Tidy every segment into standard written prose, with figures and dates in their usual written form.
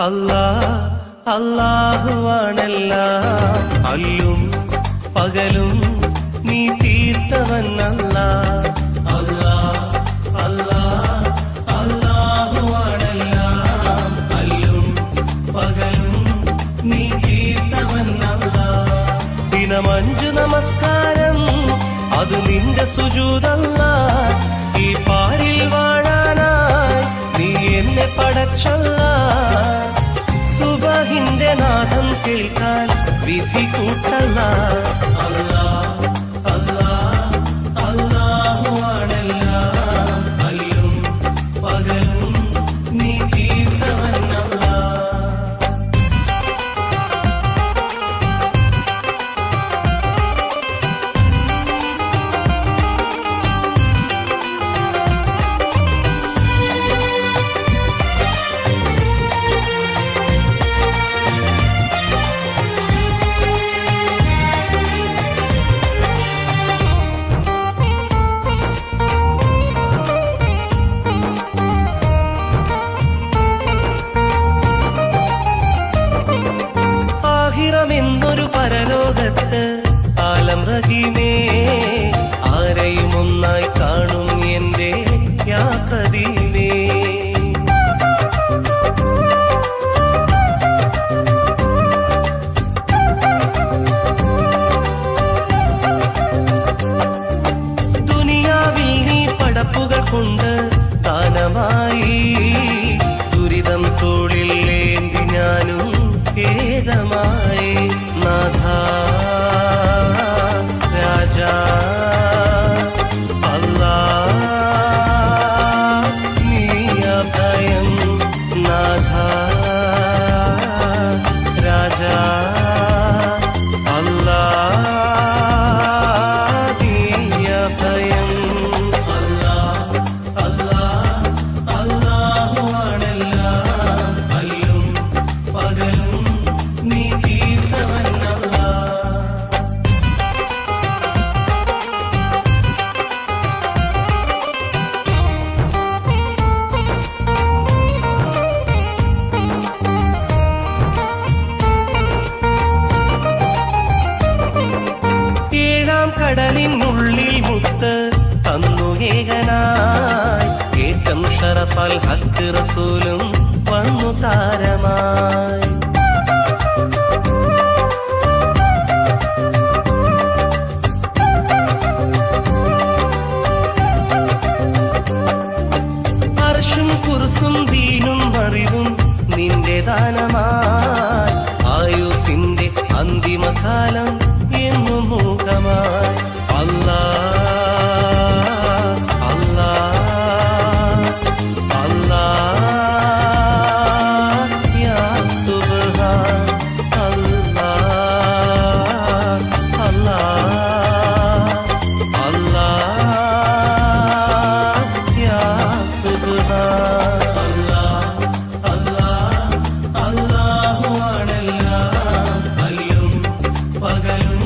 അല്ലാഹ് അല്ലാഹുവാണെല്ലാം അല്ലും പകലും നീ തീർത്തവൻ അല്ലാഹ് അല്ലാഹ് അല്ലാഹ് അല്ലാഹുവാണെല്ലാം അല്ലും പകലും നീ തീർത്തവൻ അല്ലാഹ് ദിനമഞ്ചു നമസ്കാരം അത് നിന്റെ സുജൂദല്ലാഹ് ഈ പാരിൽ വാഴാനായി നീ എന്നെ പടച്ചല്ലാഹ് സുബഹിന്റെ നാദം കേൾക്കാൻ വിധി കൂട്ടല്ലാഹ് അല്ലാഹ് അല്ലാഹ് അല്ലാഹുവാണെല്ലാം അല്ലും പകലും നീ തീർത്തവൻ അല്ലാഹ് എന്നൊരു പരലോകത്ത് ആലം റഹീമേ ആരെയും ഒന്നായി കാണും എന്റെ യാ ഖദീമേ ദുനിയാവിൽ നീ പടപ്പുകൾ കൊണ്ട് ദാനമായി ദുരിതം തോളിൽ ഏന്തി ഞാനും ഖേദമായി നാഥാ രാജാ അല്ലാഹ് നീ അഭയം നാഥാ രാജാ അല്ലാഹ് നീ അഭയം അല്ലാഹ് അല്ലാഹ് അല്ലാഹുവാണെല്ലാം അല്ലും പകലും നീ തീർത്തവൻ അല്ലാഹ് ഏഴാം കടലിനുള്ളിൽ മുത്ത് തന്നു ഏകനായി ഏറ്റം ഷറഫൽ ഹക്ക് റസൂലും വന്നു താരമായി അർശും കുർസും ദീനും അറിവും നിന്റെ ദാനമായി ആയുസിന്റെ അന്തിമകാലം എന്നും മൂകമായി അല്ലാഹ് അല്ലാഹ് അല്ലാഹ് യാ സുബ്ഹാൻ അല്ലാഹ് അല്ലാഹ് അല്ലാഹ് യാ സുബ്ഹാൻ അല്ലാഹ് അല്ലാഹ് അല്ലാഹുവാണെല്ലാം അല്ലും പകലും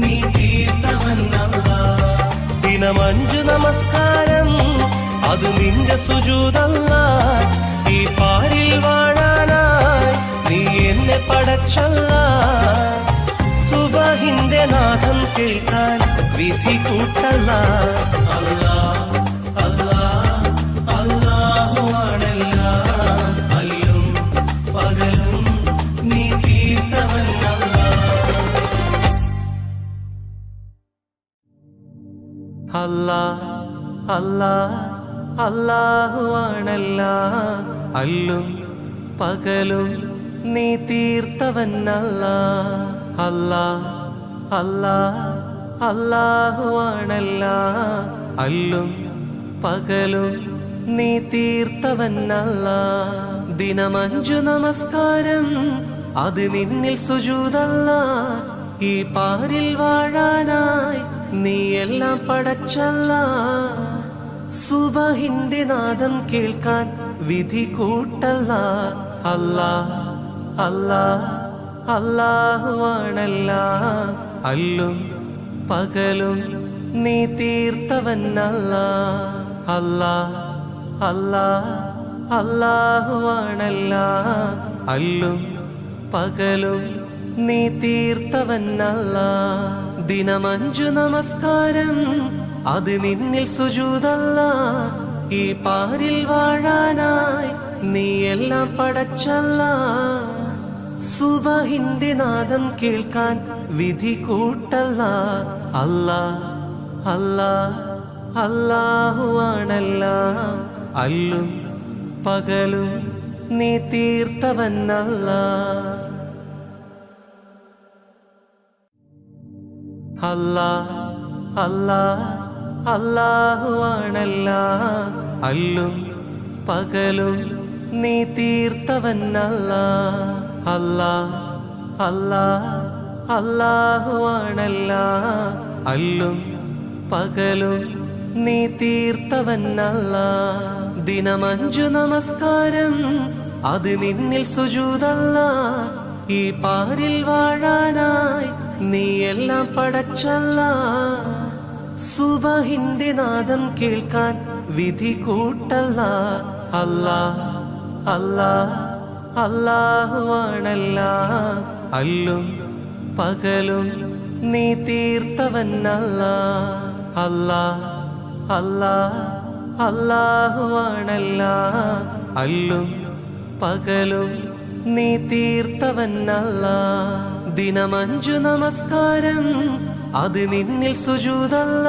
നീ തീർത്തവൻ അല്ലാഹ് ദിനമഞ്ചു നമസ്കാരം അത് നിന്റെ സുജൂദല്ലാഹ് ഈ പാരിൽ വാഴാനായി നീ എന്നെ പടച്ചല്ലാഹ് സുബഹിന്റെ നാദം കേൾക്കാൻ വിധി കൂട്ടല്ലാഹ് അല്ലാഹ് അല്ലാഹ് അല്ലാഹുവാണെല്ലാം അല്ലും പകലും നീ തീർത്തവൻ അല്ലാഹ് അല്ലാഹ് അല്ലാഹുവാണെല്ലാം അല്ലും പകലും നീ തീർത്തവൻ അല്ലാഹ് അല്ലാഹ് അല്ലാഹ് അല്ലാഹുവാണെല്ലാം അല്ലും പകലും നീ തീർത്തവൻ അല്ലാഹ് ദിനമഞ്ചു നമസ്കാരം അത് നിന്നിൽ സുജൂദല്ലാഹ് ഈ പാരിൽ വാഴാനായി നീ എല്ലാം പടച്ചല്ലാഹ് സുബഹിന്റെ നാദം കേൾക്കാൻ വിധി കൂട്ടല്ലാഹ് അല്ലാഹ് അല്ലാഹ് അല്ലാഹുവാണെല്ലാം അല്ലും പകലും നീ തീർത്തവൻ അല്ലാഹ് അല്ലാഹ് അല്ലാഹ് അല്ലാഹുവാണല്ല അല്ലും പകലും നീ തീർത്തവനല്ല. ദിനമഞ്ചു നമസ്കാരം അത് നിന്നിൽ സുജൂദല്ല. ഈ പാരിൽ വാഴാനായി നീ എല്ലാം പടച്ചല്ല. സുബഹിന്റെ നാദം കേൾക്കാൻ വിധി കൂട്ടല്ല. അല്ലാ അല്ലാ അല്ലാഹുവാണല്ല അല്ലും പകലും നീ തീർത്തവനല്ല. അല്ലാ അല്ലാ അല്ലാഹുവാണല്ല അല്ലും പകലും നീ തീർത്തവനല്ല. അല്ലാ അല്ലാ അല്ലാഹുവാണല്ല അല്ലും പകലും നീ തീർത്തവനല്ല. ദിനമഞ്ചു നമസ്കാരം അത് നിന്നിൽ സുജൂദല്ല. ഈ പാരിൽ വാഴാനായി നീ എല്ലാം പടച്ചല്ല. സുബഹിന്റെ നാദം കേൾക്കാൻ വിധി കൂട്ടല്ല. അല്ലാ അല്ലാ അല്ലാഹുവാണല്ല അല്ലും പകലും നീ തീർത്തവനല്ല. അല്ലാ അല്ലാ അല്ലാഹുവാണല്ല അല്ലും പകലും നീ തീർത്തവനല്ല. ദിനമഞ്ചു നമസ്കാരം അത് നിന്നിൽ സുജൂദല്ല.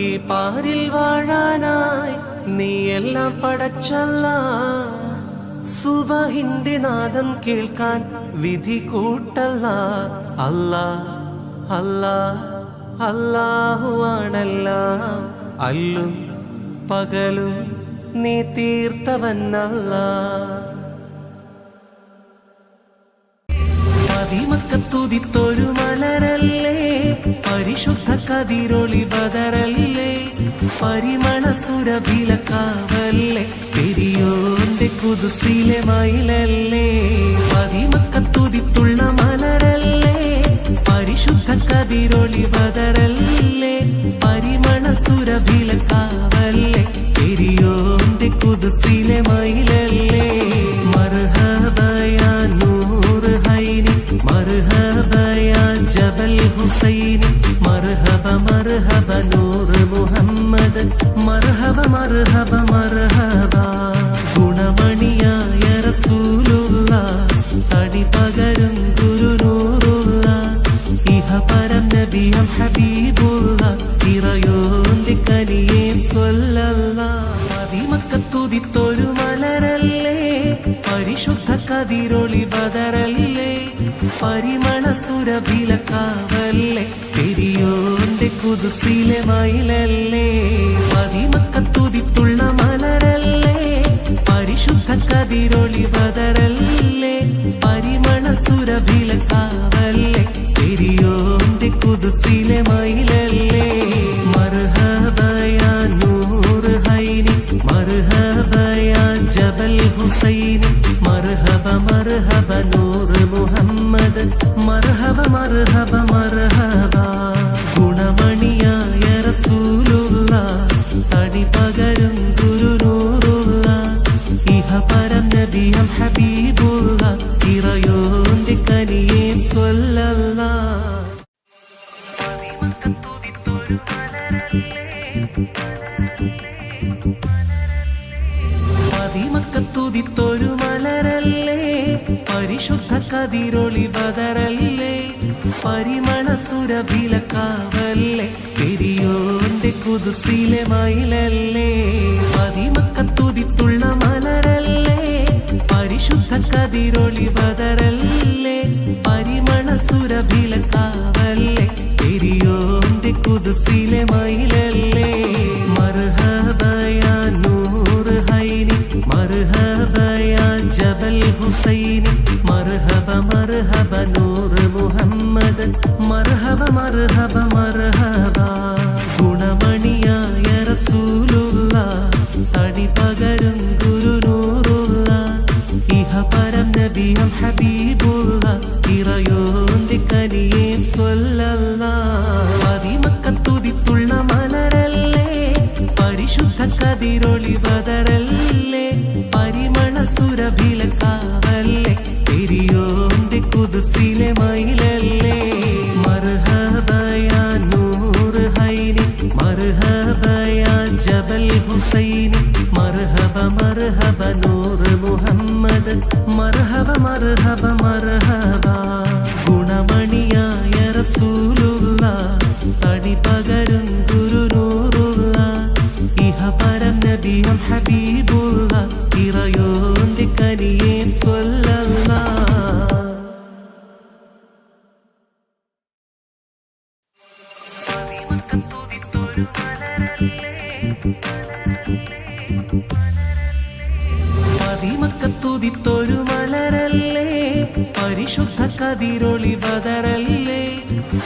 ഈ പാരിൽ വാഴാനായി നീ എല്ലാം പടച്ചല്ല. സുബഹിന്റെ നാദം കേൾക്കാൻ വിധി കൂട്ടല്ല. അല്ലാ അല്ലാ അല്ലാഹുവാണല്ല അല്ലും പകലും നീ തീർത്തവനല്ല. മക്കത്തുദിത്തൊരു മലരല്ലേ പരിശുദ്ധ കതിരൊളി ബദറല്ലേ പരിമള സുരഭിലക്കാവല്ലേ പെരിയോന്റെ കുതുസിലെ മയിലല്ലേ. മക്കത്തുദിത്തുള്ള മലരല്ലേ പരിശുദ്ധ കതിരൊളി ബദറല്ലേ പരിമള സുരഭിലക്കാവല്ലേ പെരിയോന്റെ കുതുസിലെ മയിലല്ലേ. മർഹബയാ നൂറ് ഹൈനി മർഹബയാ ജബൽ ഹുസൈനി മർഹബ മർഹബ നൂറ് മുഹമ്മദ് മർഹബ മർഹബ മർഹബ. ഗുണമണിയായ റസൂലുള്ള തടി പകരും ഗുരുനൂറുള്ള ഇഹ പരം നബിയം ഹബീബുള്ള ഇറയോന്റെ കനിയെ സ്വല്ലല്ലാഹ്. മക്കത്തുദിത്തൊരു മലരല്ലേ പരിശുദ്ധ കതിരൊളി ബദറല്ലേ പരിമള സുരഭിലക്കാവല്ലേ പെരിയോന്റെ കുതുസിലെ മയിലല്ലേ. മക്കത്തുദിത്തുള്ള മലരല്ലേ പരിശുദ്ധ കതിരൊളി ബദറല്ലേ പരിമള സുരഭിലക്കാവല്ലേ പെരിയോന്റെ കുതുസിലെ മയിലല്ലേ. മർഹബയാ നൂറ് ഹൈനി മർഹബയാ ജബൽ ഹുസൈനി മർഹബ മർഹബ നൂറ് മുഹമ്മദ് മർഹബ മർഹബ മർഹബ. ഗുണമണിയായ റസൂലുള്ള തടി പകരും ഗുരുനൂറുള്ള ഇഹ പരം നബിയം ഹബീബുള്ള ഇറയോന്റെ കനിയെ സ്വല്ലല്ലാഹ്. മക്കത്തുദിത്തൊരു മലരല്ലേ പരിശുദ്ധ കതിരൊളി ബദറല്ലേ പരിമള സുരഭിലക്കാവല്ലേ പെരിയോന്റെ കുതുസിലെ മയിലല്ലേ. മക്കത്തുദിത്തുള്ള മലരല്ലേ പരിശുദ്ധ കതിരൊളി ബദറല്ലേ പരിമള സുരഭിലക്കാവല്ലേ പെരിയോന്റെ കുതുസിലെ മയിലല്ലേ. മർഹബയാ നൂറ് ഹൈനി മർഹബയാ ജബൽ ഹുസൈനി മർഹബ മർഹബ നൂറ് മുഹമ്മദ് മർഹബ മർഹബ മർഹബ. ഗുണമണിയായ റസൂലുള്ള തടി പകരും ഗുരുനൂറുള്ള ഇഹ പരം നബിയം ഹബീബുള്ള ഇറയോന്റെ കനിയെ സ്വല്ലല്ലാഹ്. മക്കത്തുദിത്തുള്ള മലരല്ലേ പരിശുദ്ധ കതിരൊളി ബദറല്ലേ സുരഭിലക്കാവല്ലേ പെരിയോന്റെ കുദ്സിലെ മയിലല്ലേ മർഹബയാ നൂറ് ഹൈനി മർഹബയാ ജബൽ ഹുസൈനി മർഹബ മർഹബ നൂറ് മുഹമ്മദ് മർഹബ മർഹബ മർഹബ ഗുണമണിയായ റസൂലുള്ള തടി പകരും ഗുരുനൂറുള്ള ഇഹപരം നബിയും ഹബീബുള്ള ഇറയോന്റെ കനിയെ സ്വല്ലല്ലാഹ് മദിമക്കത്തുതിത്തൊരു മലരല്ലേ പരിശുദ്ധ കതിരൊളി ബദറല്ലേ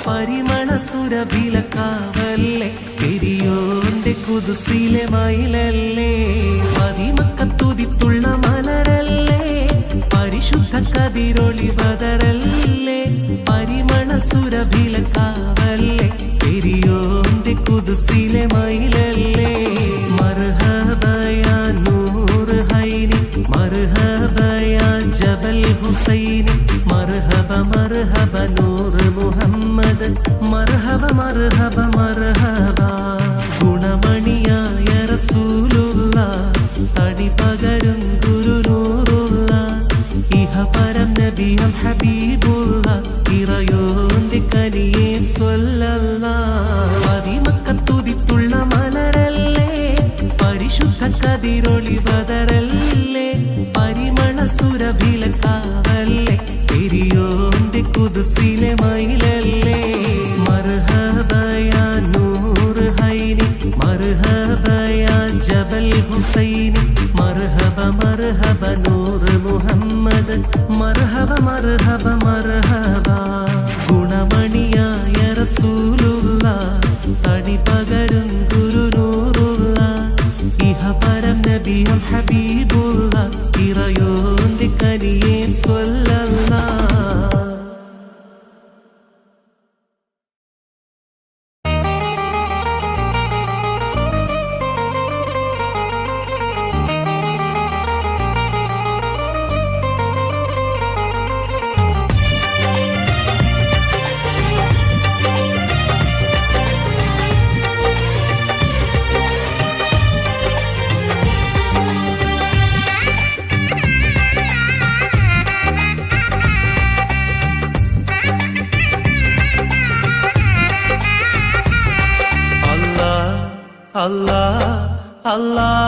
പരിമള സുരഭിലക്കാവല്ലേ പെരിയോന്റെ കുദ്സിലെ മയിലല്ലേ മദിമക്കത്തുതിത്തുള്ള മലരല്ലേ പരിശുദ്ധ കതിരൊളി ബദറല്ലേ പരിമള സുരഭിലക്കാവല്ലേ പെരിയോന്റെ കുദ്സിലെ മയിലല്ലേ മർഹബയാ നൂറ് ഹൈനി മർഹബയാ ജബൽ ഹുസൈനി മർഹബ മർഹബ നൂറ് മുഹമ്മദ് മർഹബ മർഹബ മർഹബ ഗുണമണിയായ റസൂലുള്ള തടി പകരും ഗുരുനൂറുള്ള ഇഹപരം നബിയും ഹബീബുള്ള ഇറയോന്റെ കനിയെ സ്വല്ലല്ലാഹ് മദിമക്കത്തുതിത്തുള്ള മലരല്ലേ പരിശുദ്ധ കതിരൊളി ബദറല്ലേ പരിമള സുരഭിലക്കാവല്ലേ പെരിയോന്റെ കുദ്സിലെ മയിലല്ലേ മർഹബയാ നൂറ് ഹൈനി മർഹബയാ ജബൽ ഹുസൈനി മർഹബ മർഹബ നൂറ് മുഹമ്മദ് മർഹബ മർഹബ മർഹബ ഗുണമണിയായ റസൂലുള്ള തടി പകരും ഗുരുനൂറുള്ള ഇഹപരം നബിയും ഹബീബുള്ള ഇറയോന്റെ കനിയെ സ്വല്ലല്ലാഹ്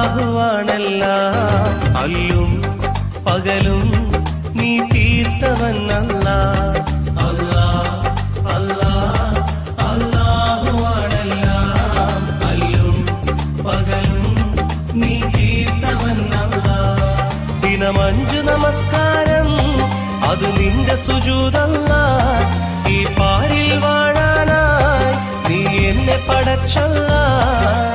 അല്ലാഹുവാണെല്ലാം അല്ലും പകലും നീ തീർത്തവൻ അല്ലാഹ് അല്ലാഹുവാണെല്ലാം അല്ലും പകലും നീ തീർത്തവൻ അല്ലാഹ് ദിനം 5 നമസ്കാരം അത് നിന്റെ സുജൂദല്ലാഹ് ഈ പാരിൽ വാഴാനായി നീ എന്നെ പടച്ചല്ലാഹ്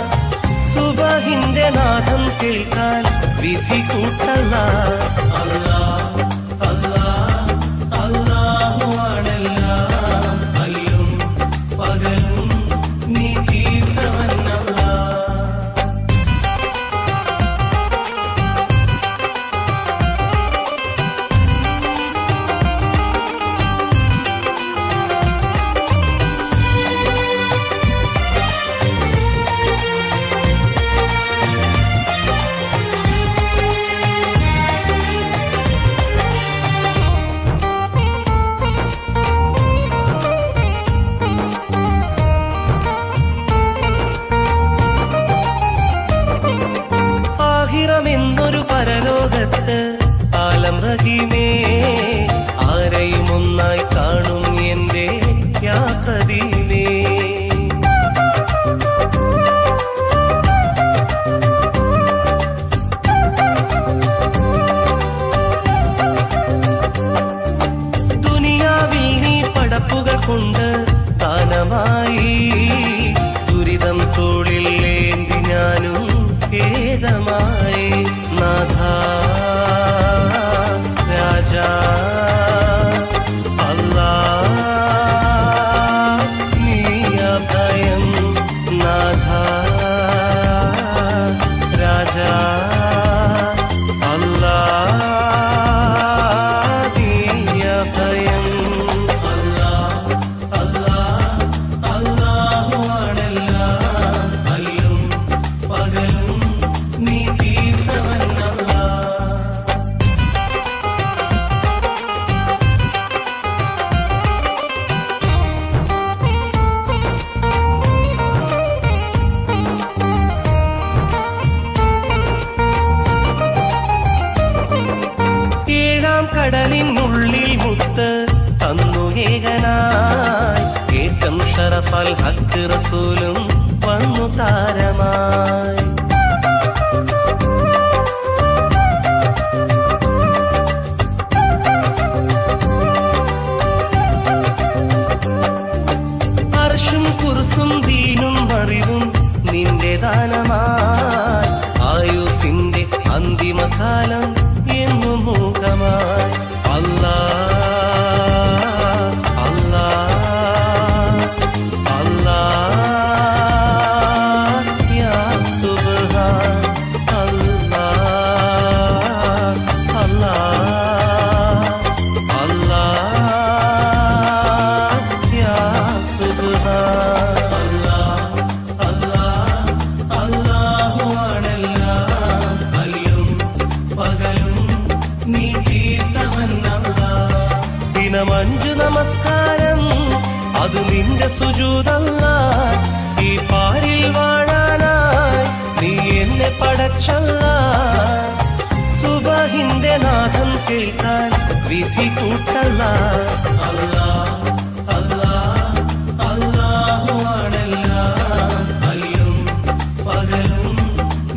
സുബഹിന്റെ നാദം കേൾക്കാൻ വിധി കൂട്ടല്ല അല്ലാഹ് അല്ലാഹ് അല്ലാഹുവാണെല്ലാം അല്ലും പകലും നീ തീർത്തവൻ അല്ലാഹ് കടലിനുള്ളിൽ മുത്ത് തന്നു ഏകനായി ഏറ്റം ഷറഫൽ ഹക്ക് റസൂലും വന്നു താരമായി. അർശും കുർസും ദീനും അറിവും നിന്റെ ദാനമായി ആയുസിന്റെ അന്തിമകാലം എന്നും മൂകമായി. അല്ലാഹ് അല്ലാഹ് അല്ലാഹ് യാ സുബ്ഹാൻ അല്ലാഹ് അല്ലാഹ് അല്ലാഹ് യാ സുബ്ഹാൻ. അല്ലാഹ് അല്ലാഹ് അല്ലാഹു ആണല്ലാഹ് അല്ലും പകലും നീ തീർത്തവനല്ലാഹ്. ദിനം 5 നമസ്കാരം അത് നിന്റെ സുജൂദല്ലാഹ്. ഈ പാരിൽ വാഴാനായി നീ എന്നെ പടച്ചല്ലാഹ്. സുബഹിന്റെ നാദം കേൾക്കാൻ വിധി കൂട്ടല്ലാഹ്. അല്ലാഹ് അല്ലാഹ് അല്ലാഹു ആണല്ലാഹ് അല്ലും പകലും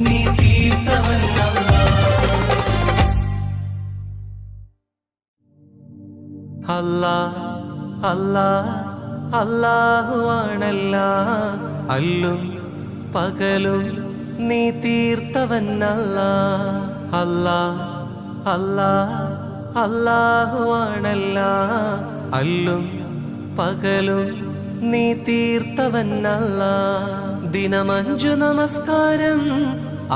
നീ തീർത്തവനല്ലാഹ്. അല്ലാഹ് അല്ലാഹ് അല്ലാഹു ആണല്ലാഹ് അല്ലും പകലും നീ തീർത്തവനല്ലാഹ്. അല്ലാഹ് അല്ലാഹ് അല്ലാഹു ആണല്ലാഹ് അല്ലും പകലും നീ തീർത്തവനല്ലാഹ്. ദിനം 5 നമസ്കാരം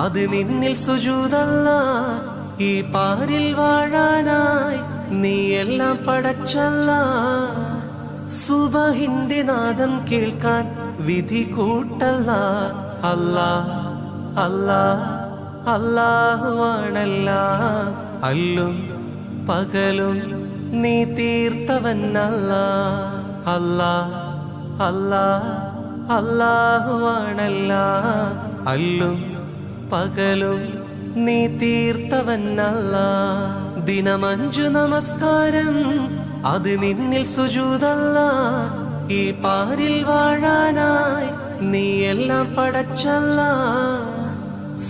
അത് നിന്നിൽ സുജൂദല്ലാഹ്. ഈ പാരിൽ വാഴാനായി നീ എല്ലാം പടച്ചല്ലാഹ്. സുബഹിന്റെ നാദം കേൾക്കാൻ വിധി കൂട്ടല്ലാഹ്. അല്ലാഹ് അല്ലാഹ് അല്ലാഹു ആണല്ലാഹ് അല്ലും പകലും നീ തീർത്തവനല്ലാഹ്. അല്ലാഹ് അല്ലാഹ് അല്ലാഹു ആണല്ലാഹ് അല്ലും പകലും നീ തീർത്തവനല്ലാഹ്. ദിനം 5 നമസ്കാരം അത് നിന്നിൽ സുജൂദല്ലാഹ്. ഈ പാരിൽ വാഴാനായി നീ എല്ലാം പടച്ചല്ലാഹ്.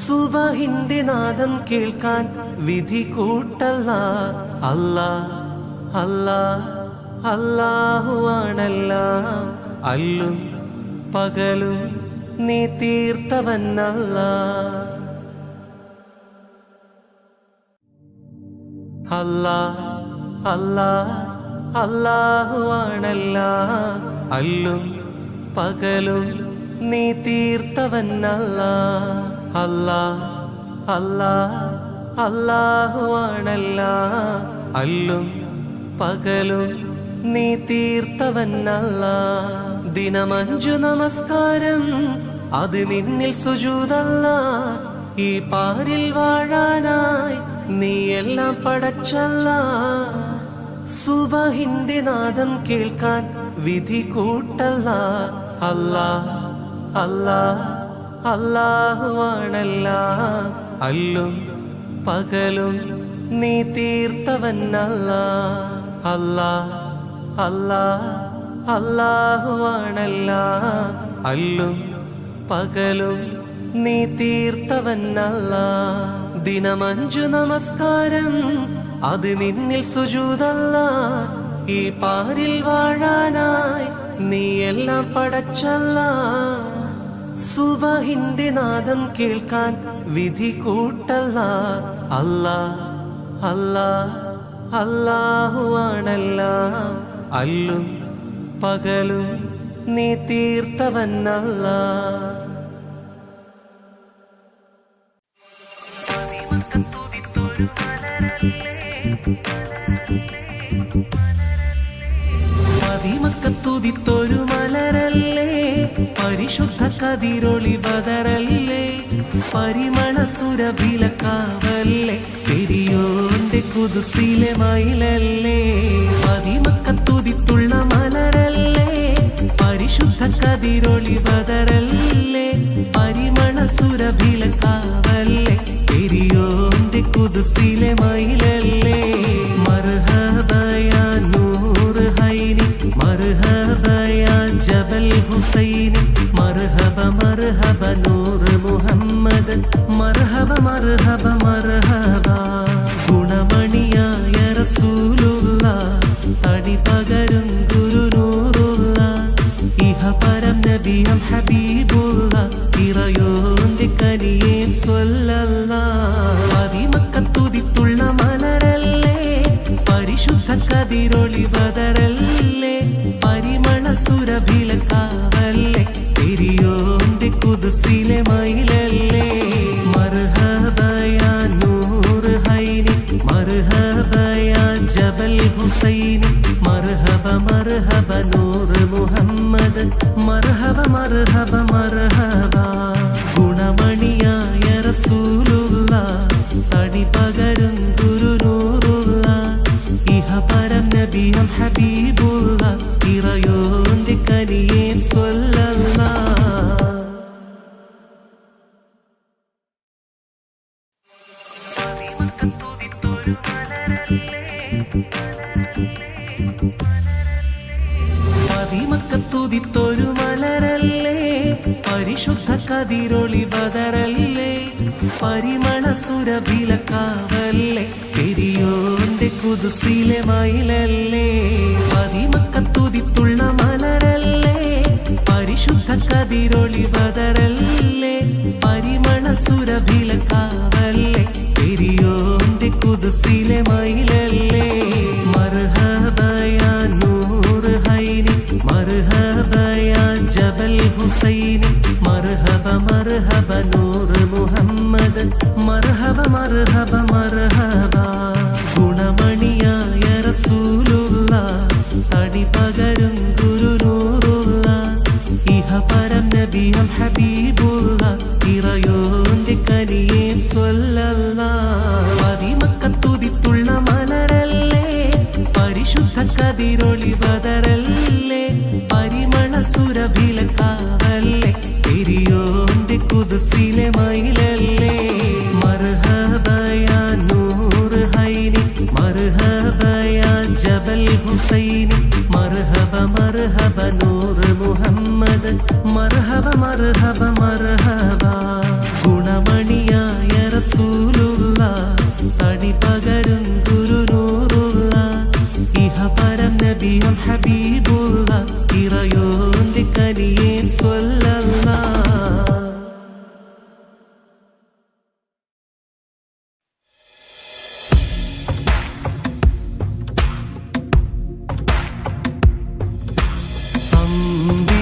സുബഹിന്റെ നാദം കേൾക്കാൻ വിധി കൂട്ടല്ലാഹ്. അല്ലാഹ് അല്ലാഹ് അല്ലാഹു ആണല്ലാഹ് അല്ലും പകലും നീ തീർത്തവനല്ലാഹ്. അല്ലാഹ് അല്ലാഹ് അല്ലാഹു ആണല്ലാഹ് അല്ലും പകലും നീ തീർത്തവനല്ലാഹ്. അല്ലാഹ് അല്ലാഹ് അല്ലാഹു ആണല്ലാഹ് അല്ലും പകലും നീ തീർത്തവനല്ലാഹ്. ദിനം 5 നമസ്കാരം അത് നിന്നിൽ സുജൂദല്ലാഹ്. ഈ പാരിൽ വാഴാനായി നീ എല്ലാം പടച്ചല്ലാഹ്. സുബഹിന്റെ നാദം കേൾക്കാൻ വിധി കൂട്ടല്ലാഹ്. അല്ലാഹ് അല്ലാഹ് അല്ലാഹു ആണല്ലാഹ് അല്ലും പകലും നീ തീർത്തവനല്ലാഹ്. അല്ലാഹ് അല്ലാഹ് അല്ലാഹു ആണല്ലാഹ് അല്ലും പകലും നീ തീർത്തവനല്ലാഹ്. ദിനം 5 നമസ്കാരം അത് നിന്നിൽ സുജൂദല്ലാഹ്. ഈ പാരിൽ വാഴാനായി നീ എല്ലാം പടച്ചല്ലാഹ്. സുബഹിന്റെ നാദം കേൾക്കാൻ വിധി കൂട്ടല്ലാഹ്. അല്ലാഹ് അല്ലാഹ് അല്ലാഹു ആണല്ലാഹ് അല്ലും പകലും നീ തീർത്തവനല്ലാഹ്. മദിമക്കത്തുതിത്തൊരു മലരല്ലേ പരിശുദ്ധ കതിരൊളി ബദറല്ലേ പരിമള സുരഭിലക്കാവല്ലേ പെരിയോന്റെ കുതുസിലെ മയിലല്ലേ. മദിമക്കത്തുതിത്തുള്ള മലരല്ലേ പരിശുദ്ധ കതിരൊളി ബദറല്ലേ പരിമള സുരഭിലക്കാവല്ലേ പെരിയോന്റെ കുതുസിലെ മയിലല്ലേ. ഹുസൈനി മർഹബ മർഹബ നൂറ് മുഹമ്മദ് മർഹബ മർഹബ മർഹബ ഗുണമണിയായ റസൂലുള്ള തടി പകരും ഗുരുനൂറുള്ള ഇഹപരം നബിയം ഹബീബുള്ള ഇറയോന്റെ കനിയെ സ്വല്ലല്ലാഹ് അതിമക്കത്തുതിത്തുള്ള മലരല്ലേ പരിശുദ്ധ കതിരൊളി ബദറല്ലേ പരിമള സുരഭിലക്കാവല്ലേ പെരിയോന്റെ കുദ്സിലെ മയിലല്ലേ മർഹബയാ നൂറ് ഹൈനി മർഹബയാ ജബൽ ഹുസൈനി മർഹബ മർഹബ നൂറ് മുഹമ്മദ് മർഹബ മർഹബ മർഹബ ഗുണമണിയായ റസൂലുള്ള തടി പകരും ഗുരുനൂറുള്ള ഇഹപരം നബിയം ഹബീബുള്ള ഇറയോന്റെ കനിയെ സ്വല്ലല്ലാഹ് അതിമക്കത്തുതിത്തൊരു മലരല്ലേ പരിശുദ്ധ കതിരൊളി ബദറല്ലേ പരിമള സുരഭിലക്കാവല്ലേ പെരിയോന്റെ കുദ്സിലെ മയിലല്ലേ അതിമക്കത്തുതിത്തുള്ള മലരല്ലേ പരിശുദ്ധ കതിരൊളി ബദറല്ലേ പരിമള സുരഭിലക്കാവല്ലേ പെരിയോന്റെ കുദ്സിലെ മയിലല്ലേ മർഹബയാ നൂറ് ഹൈനി മർഹബയാ ജബൽ ഹുസൈനി മർഹബ മർഹബ നൂറ് മുഹമ്മദ് മർഹബ മർഹബ മർഹബ ഗുണമണിയായ റസൂലുള്ള തടി പകരും ഗുരുനൂറുള്ള ഇഹപരം നബിയം ഹബീബുള്ള ഇറയോന്റെ കനിയെ സ്വല്ലല്ലാഹ് അതിമക്കത്തുതിത്തുള്ള മലരല്ലേ പരിശുദ്ധ കതിരൊളി ബദറല്ലേ പരിമള സുരഭിലക്കാവല്ലേ പെരിയോന്റെ കുദ്സിലെ മയിലല്ലേ മർഹബയാ നൂറ് ഹൈനി മർഹബയാ ജബൽ ഹുസൈനി മർഹബ മർഹബ നൂറ് മുഹമ്മദ് മർഹബ മർഹബ മർഹബ ഗുണമണിയായ റസൂലുള്ള തടി പകരും ഗുരുനൂറുള്ള ഇഹപരം നബിയം ഹബീബുള്ള ഇറയോന്റെ കനിയെ സ്വല്ലല്ലാഹ്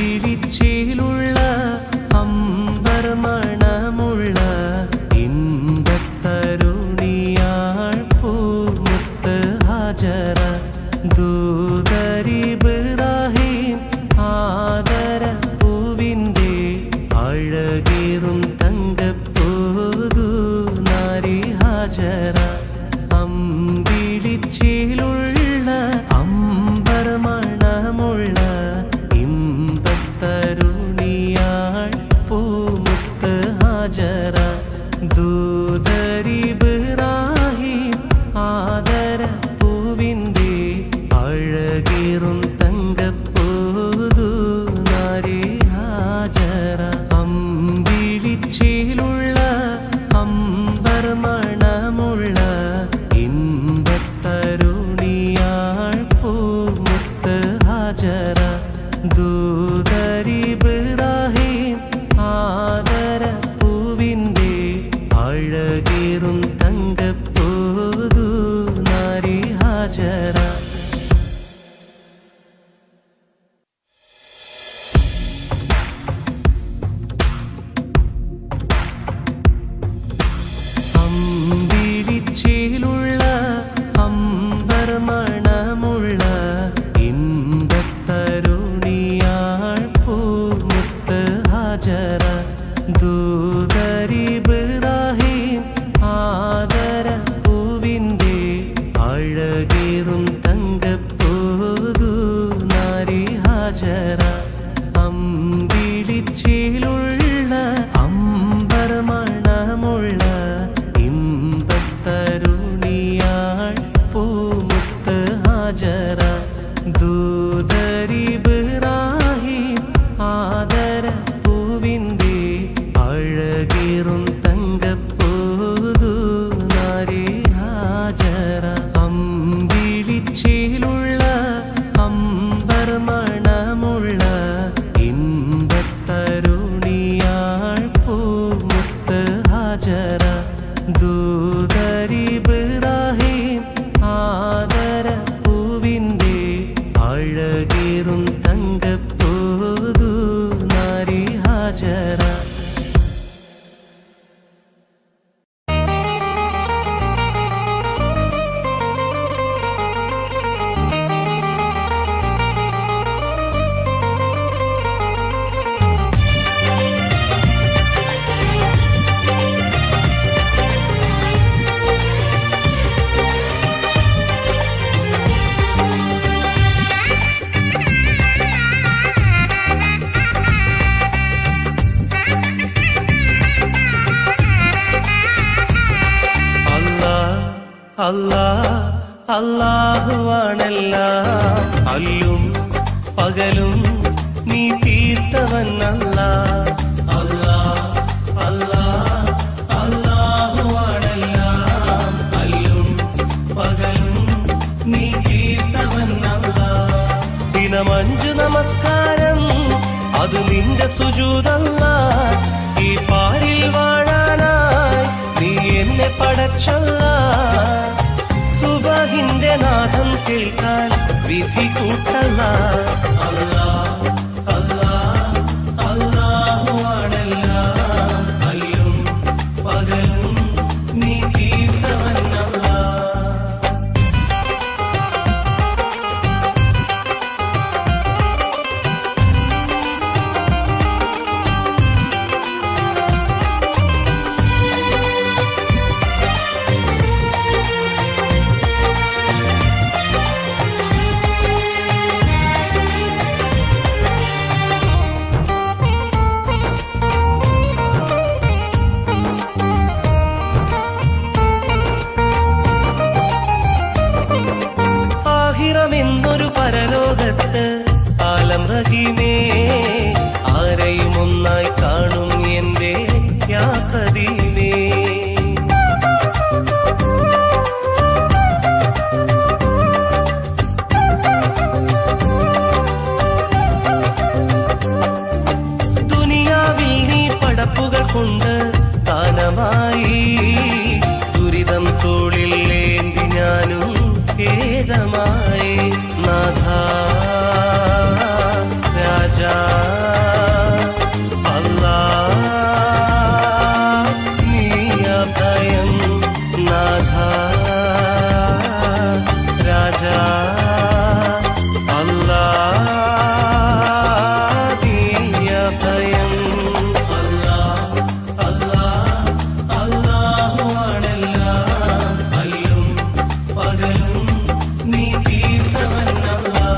അമ്പിളിച്ചേലുള്ള അമ്പർ മണമുള്ള ഇമ്പത്തരുണിയാൾ പൂമുത്ത് ഹാജറ ദൂതരിബ്രാഹിം ആദര പൂവിൻ്റെ അഴകേറും തങ്കപ്പൂതു നാരി ഹാജറ അമ്പിളിച്ചേലുള്ള അമ്പർ മണമുള്ള ഇമ്പത്തരുണിയാൾ പൂമുത്ത് ഹാജറ ദൂതരിബ്രാഹിം ആദര പൂവിൻ്റെ അഴകേറും തങ്കപ്പൂതു നാരി ഹാജറ അമ്പിളിച്ചേലുള്ള അമ്പർ മണമുള്ള ഇമ്പത്തരുണിയാൾ പൂമുത്ത് ഹാജറ ദൂതരിബ്രാഹിം ആദര പൂവിൻ്റെ അഴകേറും തങ്കപ്പൂതു നാരി ഹാജറ അമ്പിളിച്ചേലുള്ള അമ്പർ മണമുള്ള ഇമ്പത്തരുണിയാൾ പൂമുത്ത് ഹാജറ ദൂതരിബ്രാഹിം ആദര പൂവിൻ്റെ അഴകേറും അല്ലാ അല്ലാഹുവാണെല്ലാം അല്ലും പകലും നീ തീർത്തവൻ അല്ലാ അല്ലാ അല്ലാ അല്ലാഹുവാണെല്ലാം അല്ലും പകലും നീ തീർത്തവൻ അല്ലാ ദിനമഞ്ചു നമസ്കാരം അത് നിന്റെ സുജൂദല്ലാ ഈ പാരിൽ വാഴാനായി നീ എന്നെ പടച്ചല്ലാ സുബഹിന്റെ നാദം കേൾക്കാൻ വിധി കൂട്ടല്ലാ അല്ലാ അല്ലാ അല്ലാഹുവാണെല്ലാം അല്ലും പകലും നീ തീർത്തവൻ അല്ലാ എന്നൊരു പരലോകത്ത് ആലം റഹീമേ ആരെയും ഒന്നായി കാണും എന്റെ യാ ഖദീമേ ദുനിയാവിൽ നീ പടപ്പുകൾ കൊണ്ട് ദാനമായി ദുരിതം തോളിൽ ഏന്തി ഞാനും ഖേദമായി നാഥാ രാജാ അല്ലാ നീ അഭയം നാഥാ രാജാ അല്ലാ നീ അഭയം അല്ലാ അല്ലാ അല്ലാഹുവാണെല്ലാം അല്ലും പകലും നീ തീർത്തവൻ അല്ലാ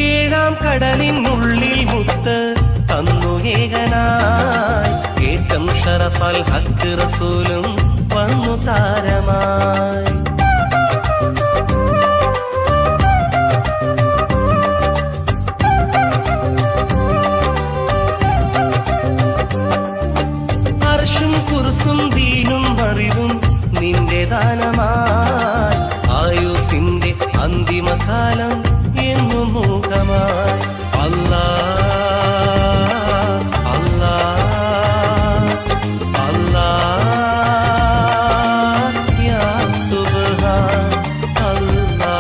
ഏഴാം കടലിനുള്ളിൽ മുത്ത് തന്നു ഏകനായി ഏറ്റം ഷറഫൽ ഹക്ക് റസൂലും വന്നു താരമായി അർശും കുർസും ദീനും അറിവും നിന്റെ ദാനമായി ആയുസിന്റെ അന്തിമകാലം എന്നു മുഖമായി അല്ലാ അല്ലാ അല്ലാ യാ സുബ്ഹാൻ അല്ലാ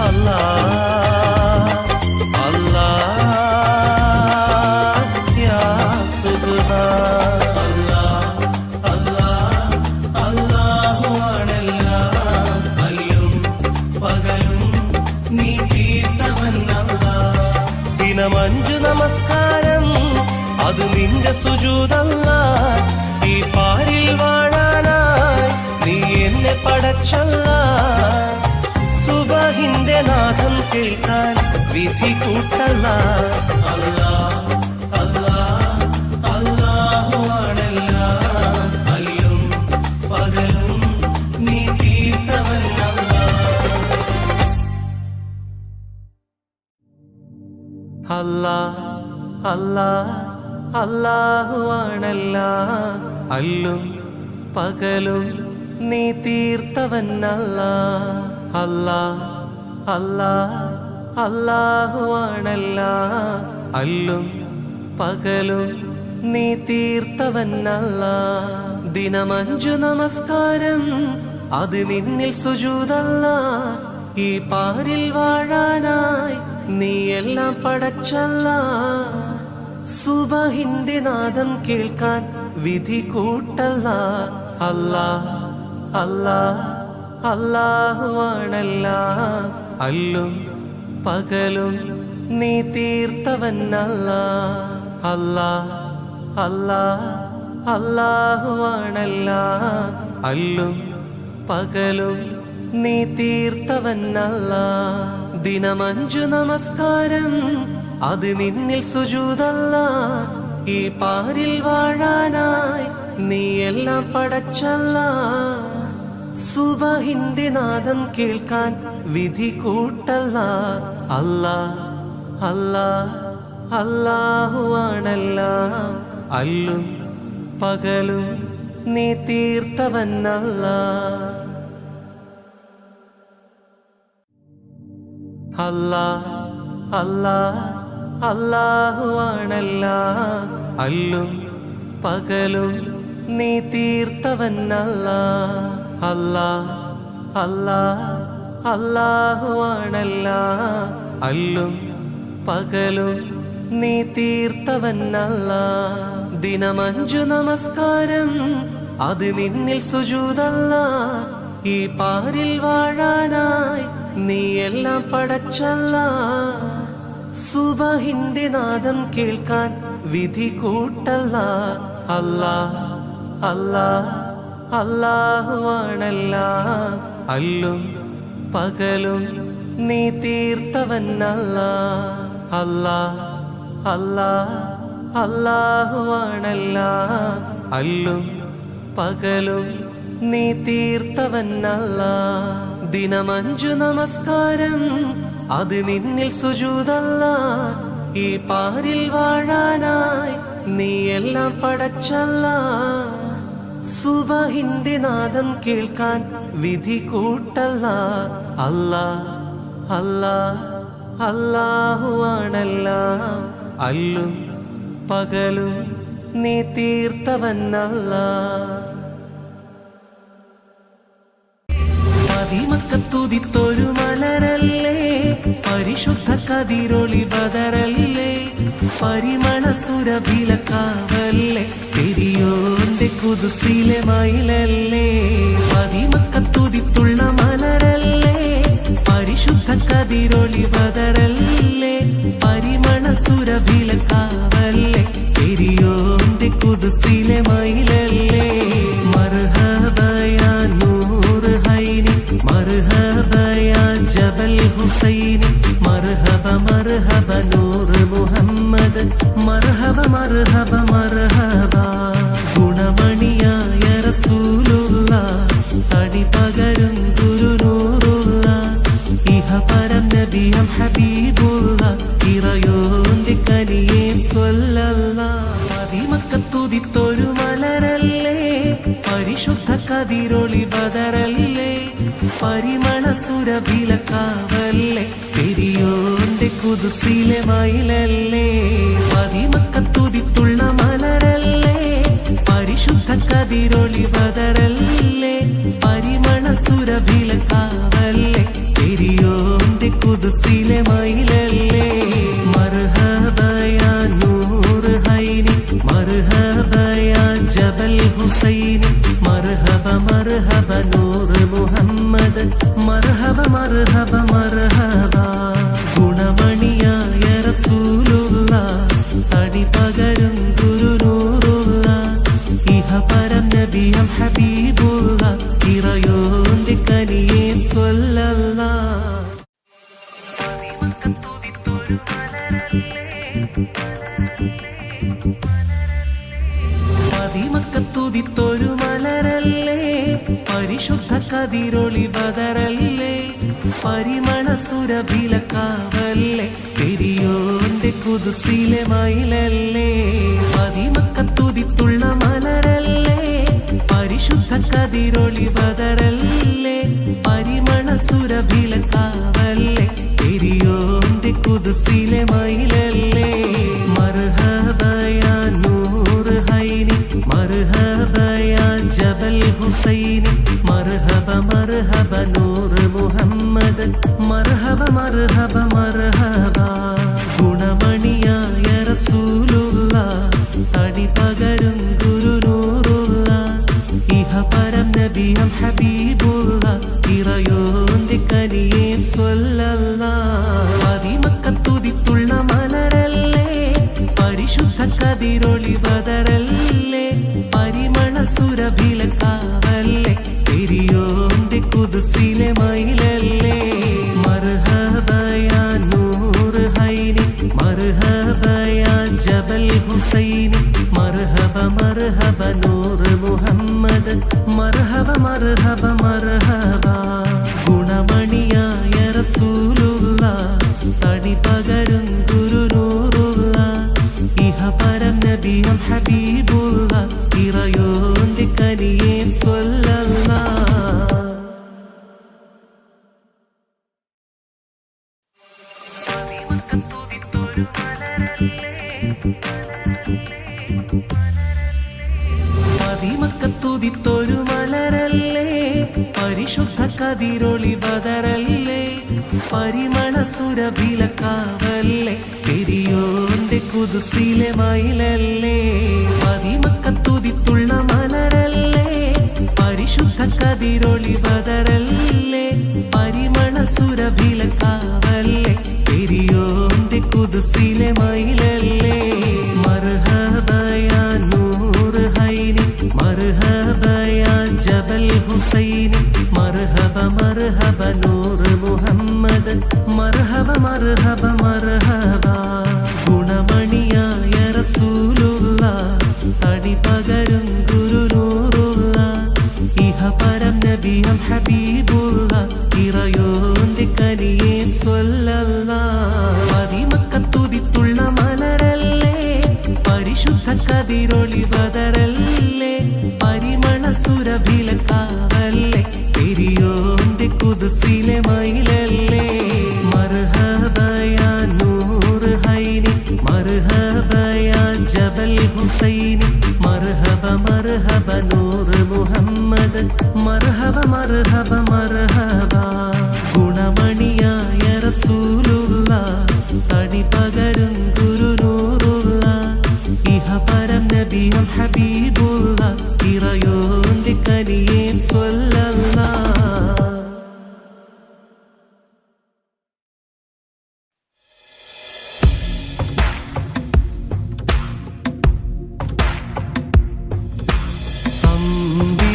അല്ലാ അല്ലാ യാ സുബ്ഹാൻ അല്ലാ അല്ലാ അല്ലാഹുവാണെല്ലാം അല്ലും പകലും നീ തീർത്തവൻ അല്ലാ ദിനമഞ്ചു നമസ്കാരം അത് നിന്റെ സുജൂദല്ലാ ഈ പാരിൽ വാഴാനായി നീ എന്നെ പടച്ചല്ലാ സുബഹിന്റെ നാദം കേൾക്കാൻ വിധി കൂട്ടല്ലാ അല്ലാ അല്ലാ അല്ലാഹുവാണെല്ലാം അല്ലും പകലും നീ തീർത്തവൻ അല്ലാ അല്ലാ അല്ലാ അല്ലാഹുവാണെല്ലാം അല്ലും പകലും നീ തീർത്തവൻ അല്ലാ അല്ലാ അല്ലാ അല്ലാഹുവാണെല്ലാം അല്ലും പകലും നീ തീർത്തവൻ അല്ലാ ദിനമഞ്ചു നമസ്കാരം അത് നിന്നിൽ സുജൂദല്ലാ ഈ പാരിൽ വാഴാനായി നീ എല്ലാം പടച്ചല്ലാ സുബഹിന്റെ നാദം കേൾക്കാൻ വിധി കൂട്ടല്ലാ അല്ലാ അല്ലാ അല്ലാഹുവാണെല്ലാം അല്ലും പകലും നീ തീർത്തവൻ അല്ലാ അല്ലാ അല്ലാ അല്ലാഹുവാണെല്ലാം അല്ലും പകലും നീ തീർത്തവനല്ല. ദിനമഞ്ചു നമസ്കാരം അത് നിന്നിൽ സുജൂദല്ല. ഈ പാരിൽ വാഴാനായി നീ എല്ലാം പടച്ചല്ല. സുബഹിന്റെ നാദം കേൾക്കാൻ വിധി കൂട്ടല്ല. അല്ലാ അല്ലാ അല്ലാഹുവാണെല്ലാം അല്ലും പകലും നീ തീർത്തവനല്ല. അല്ലാ അല്ലാ അല്ലാഹുവാണെല്ലാം അല്ലും പകലും നീ തീർത്തവനല്ല. അല്ലാ അല്ലാ അല്ലാഹുവാണെല്ലാം അല്ലും പകലും നീ തീർത്തവനല്ല. ദിനമഞ്ചു നമസ്കാരം അത് നിന്നിൽ സുജൂദല്ല. ഈ പാരിൽ വാഴാനായി നീ എല്ലാം പടച്ചല്ല. സുബഹിന്റെ നാദം കേൾക്കാൻ വിധി കൂട്ടല്ല. അല്ലാ അല്ലാ അല്ലാഹുവാണെല്ലാം അല്ലും പകലും നീ തീർത്തവനല്ല. അല്ലാ അല്ലാ അല്ലാഹുവാണെല്ലാം അല്ലും പകലും നീ തീർത്തവനല്ല. ദിനമഞ്ചു നമസ്കാരം അത് നിന്നിൽ സുജൂദല്ല. ഈ പാരിൽ വാഴാനായി നീ എല്ലാം പടച്ചല്ല. സുബഹിന്റെ നാദം കേൾക്കാൻ വിധി കൂട്ടല്ല. അല്ലാ അല്ലാ അല്ലാഹുവാണെല്ലാം അല്ലും പകലും നീ തീർത്തവനല്ല. മക്കത്തുതിത്തൊരു മലരല്ലേ, പരിശുദ്ധ കതിരൊളി ബദറല്ലേ, പരിമള സുരഭിലക്കാവല്ലേ, പെരിയോന്റെ കുതുസിലെ മയിലല്ലേ. മക്കത്തുതിത്തുള്ള മലരല്ലേ, പരിശുദ്ധ കതിരൊളി ബദറല്ലേ, പരിമള സുരഭിലക്കാവല്ലേ, പെരിയോന്റെ കുതുസിലെ മയിലല്ലേ. മർഹബയാ നൂർ ഹൈനി, മർഹബയാ ജബൽ ഹുസൈനി, മർഹബ മർഹബ നൂർ മുഹമ്മദ്, മർഹബ മർഹബ മർഹബ. ഗുണമണിയായ റസൂലുള്ള, തടി പകരും ഗുരുനൂറുള്ള, ഇഹ പരം നബിയം ഹബീബുള്ള, ഇറയോന്റെ കനിയെ സ്വല്ലല്ലാഹ്. മക്കത്തുതിത്തൊരു മലരല്ലേ, പരിശുദ്ധ കതിരൊളി ബദറല്ലേ, പരിമള സുരഭിലക്കാവല്ലേ, പെരിയോന്റെ കുതുസിലെ മയിലല്ലേ. മക്കത്തുതിത്തുള്ള മലരല്ലേ, പരിശുദ്ധ കതിരൊളി ബദറല്ലേ, പരിമള സുരഭിലക്കാവല്ലേ, പെരിയോന്റെ കുതുസിലെ മയിലല്ലേ. മർഹബയാ നൂർ ഹൈനി, മർഹബയാ ജബൽ ഹുസൈനി, മർഹബ മർഹബ നൂർ മുഹമ്മദ്, മർഹബ മർഹബ മർഹബ. ഗുണമണിയായ റസൂലുള്ള, തടി പകരും ഗുരുനൂറുള്ള, ഇഹ പരം നബിയം ഹബീബുള്ള, ഇറയോന്റെ കനിയെ സ്വല്ലല്ലാഹ്. മക്കത്തുതിത്തൊരു മലരല്ലേ, പരിശുദ്ധ കതിരൊളി ബദറല്ലേ, പരിമള സുരഭിലക്കാവല്ലേ, പെരിയോന്റെ കുതുസിലെ മയിലല്ലേ. മക്കത്തുതിത്തുള്ള മലരല്ലേ, പരിശുദ്ധ കതിരൊളി ബദറല്ലേ, പരിമള സുരഭിലക്കാവല്ലേ, പെരിയോന്റെ കുതുസിലെ മയിലല്ലേ. മർഹബയാ നൂർ ഹൈനി, മർഹബയാ ജബൽ ഹുസൈനി, മർഹബ മർഹബ നൂർ മുഹമ്മദ്, മർഹബ മർഹബ മർഹബ. ഗുണമണിയായ റസൂലുള്ള, തടി പകരും ഗുരുനൂറുള്ള, ഇഹ പരം നബിയം ഹബീബുള്ള, ഇറയോന്റെ കനിയെ സ്വല്ലല്ലാഹ്. മക്കത്തുതിത്തുള്ള മലരല്ലേ, പരിശുദ്ധ കതിരൊളി ബദറല്ലേ, സുരഭിലക്കാവല്ലേ പെരിയോന്റെ കുദ്സിലെ മയിലല്ലേ മർഹബയാ നൂർ ഹൈനി മർഹബയാ ജബൽ ഹുസൈനി മർഹബ മർഹബ നൂർ മുഹമ്മദ് മർഹബ മർഹബ മർഹബ ഗുണമണിയായ റസൂലുള്ള തടി പകരും ഗുരുനൂറുള്ള ഇഹപരം നബിയും ഹബീബുള്ള ഇറയോന്റെ കനിയെ സ്വല്ലല്ലാഹ് പതിമക്കത്തുതിത്തൊരു മലരല്ലേ പരിശുദ്ധ കതിരൊളി ബദറല്ലേ പരിമള സുരഭിലക്കാവല്ലേ പെരിയോന്റെ കുദ്സിലെ മയിലല്ലേ പതിമക്കത്തുതിത്തുള്ള മലരല്ലേ പരിശുദ്ധ കതിരൊളി ബദറല്ലേ പരിമള സുരഭിലക്കാവല്ലേ പെരിയോന്റെ കുദ്സിലെ മയിലല്ലേ മർഹബയാ നൂർ ഹൈനി മർഹബയാ ജബൽ ഹുസൈനി മർഹബ മർഹബ നൂർ മുഹമ്മദ് മർഹബ മർഹബ മർഹബ ഗുണമണിയായ റസൂലുള്ള തടി പകരും ഗുരുനൂറുള്ള ഇഹപരം നബിയും ഹബീബുള്ള ഇറയോന്റെ കനിയെ സ്വല്ലല്ലാഹ് പതിമക്കത്തുതിത്തുള്ള മലരല്ലേ പരിശുദ്ധ കതിരൊളി ബദറല്ലേ പരിമള സുരഭിലക്കാവല്ലേ പെരിയോന്റെ കുദ്സിലെ മയിലല്ലേ മർഹബയാ നൂർ ഹൈനി മർഹബയാ ജബൽ ഹുസൈനി മർഹബ മർഹബ നൂർ മുഹമ്മദ് മർഹബ മർഹബ മർഹബ ഗുണമണിയായ റസൂലുള്ള തടി പകരും ഗുരുനൂറുള്ള ഇഹപരം നബിയും ഹബീബുള്ള ഇറയോന്റെ കനിയെ സ്വല്ലല്ലാഹ്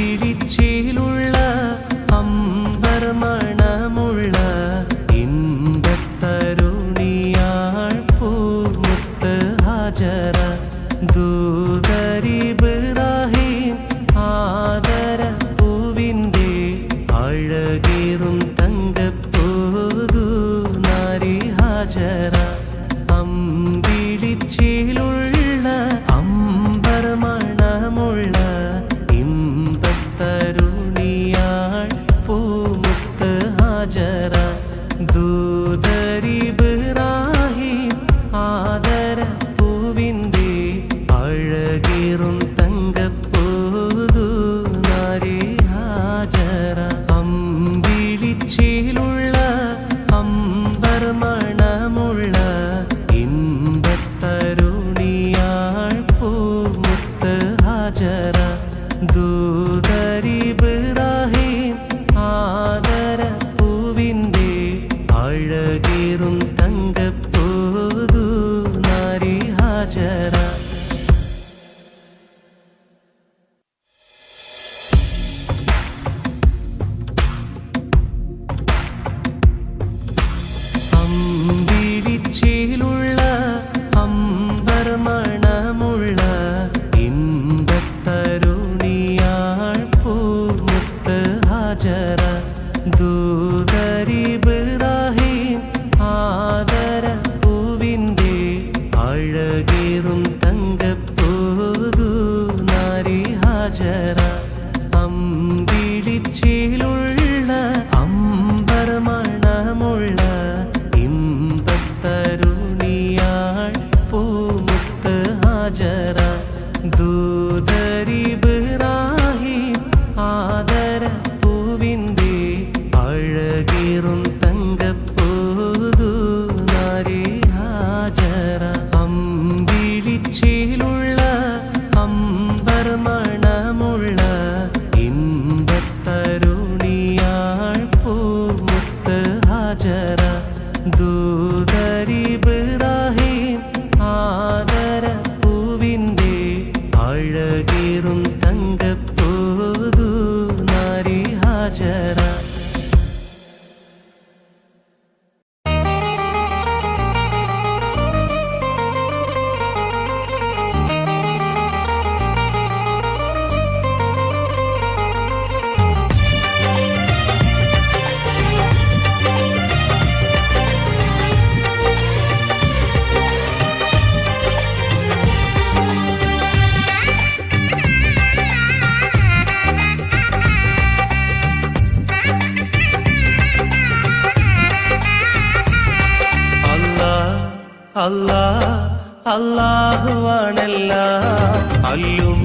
അമ്പിളിച്ചേലുള്ള അമ്പർ മണമുള്ള ഇമ്പത്തരുണിയാൾ പൂമുത്ത് ഹാജറ ദൂതരിബ്രാഹിം ആദര പൂവിൻ്റെ അഴകേറും തങ്കപ്പൂതു നാരി ഹാജറ അമ്പിളിച്ചേലുള്ള അമ്പർ മണമുള്ള ഇമ്പത്തരുണിയാൾ പൂമുത്ത് ഹാജറ ദൂതരിബ്രാഹിം ആദര പൂവിൻ്റെ അഴകേറും തങ്കപ്പൂതു നാരി ഹാജറ അമ്പിളിച്ചേലുള്ള അമ്പർ മണമുള്ള ഇമ്പത്തരുണിയാൾ പൂമുത്ത് ഹാജറ ദൂതരിബ്രാഹിം ആദര പൂവിൻ്റെ അഴകേറും തങ്കപ്പൂതു നാരി ഹാജറ അമ്പിളിച്ചേലുള്ള അമ്പർ മണമുള്ള ഇമ്പത്തരുണിയാൾ പൂമുത്ത് ഹാജറ ദൂതരിബ്രാഹിം ആദര പൂവിൻ്റെ അഴകേറും തങ്കപ്പൂതു നാരി ഹാജറ അമ്പിളിച്ചേലുള്ള അമ്പർ മണമുള്ള ഇമ്പത്തരുണിയാൾ പൂമുത്ത് ഹാജറ ദൂതരിബ്രാഹിം ആദര പൂവിൻ്റെ അഴകേറും തങ്കപ്പൂതു നാരി ഹാജറ അമ്പിളിച്ചേലുള്ള അമ്പർ മണമുള്ള ഇമ്പത്തരു ഹാജറ. അല്ലാഹുവാണെല്ലാം അല്ലും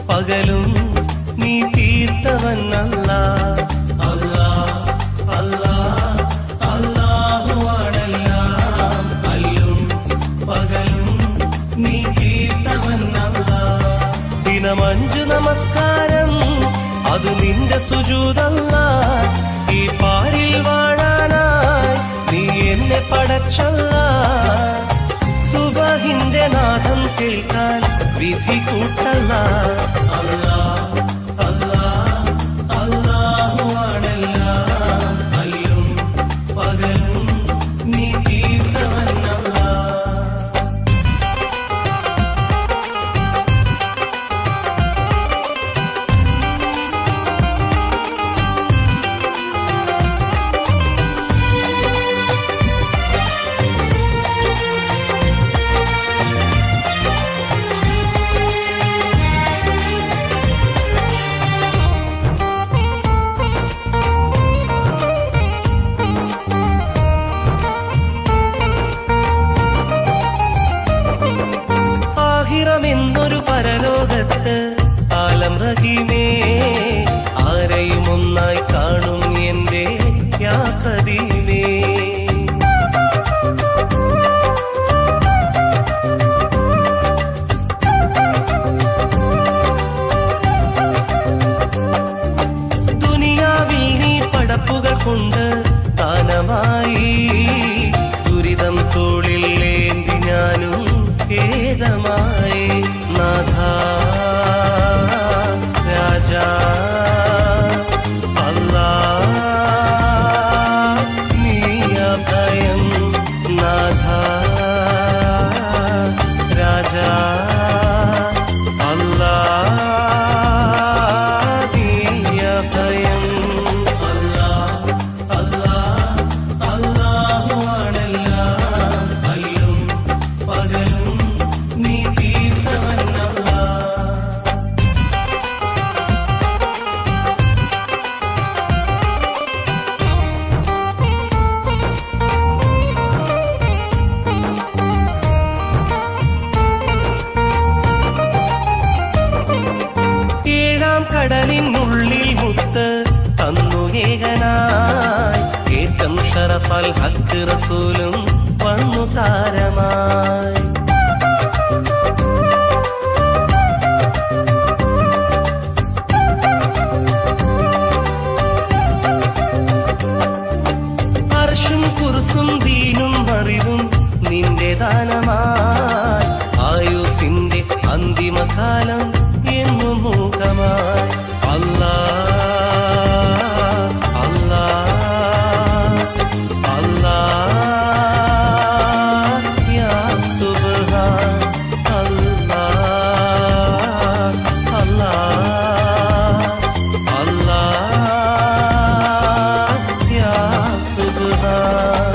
പകലും നീ തീർത്തവനല്ല. അല്ലാഹുവാണെല്ലാം അല്ലും പകലും നീ തീർത്തവനല്ല. ദിനമഞ്ചു നമസ്കാരം അത് നിന്റെ സുജൂദല്ല. ഈ പാരിൽ വാഴാനായി നീ എന്നെ പടച്ചല്ല. സുബഹിന്റെ നാദം കേൾക്കാൻ വിധി കൂട്ടല്ല. അല്ലാഹുവാണെല്ലാം അല്ലും പകലും നീ തീർത്തവനല്ല. എന്നൊരു പരലോകത്ത് ആലം റഹീമേ ആരെയും ഒന്നായി കാണും എന്റെ യാ ഖദീമേ. ദുനിയാവിൽ നീ പടപ്പുകൾ കൊണ്ട് ദാനമായി ദുരിതം തോളിൽ ഏന്തി ഞാനും ഖേദമായി. നാഥ രാജാ അല്ലാഹ് നീ അഭയം. നാഥ രാജാ അല്ലാഹ് നീ അഭയം. അല്ലാഹുവാണെല്ലാം അല്ലും പകലും നീ തീർത്തവനല്ല. ഏഴാം കടലിനുള്ളിൽ മുത്ത് തന്നു ഏകനായി ഏറ്റം ഷറഫൽ ഹക്ക് റസൂലും വന്നു താരമായി. അർശും കുർസും ദീനും അറിവും നിന്റെ ദാനമായി. ആയുസിന്റെ അന്തിമകാലം എന്നും മൂകമായി. അല്ലാഹ് അല്ലാഹ് അല്ലാഹ് യാ സുബ്ഹാൻ. അല്ലാഹ് അല്ലാഹ് അല്ലാഹ് യാ സുബ്ഹാൻ.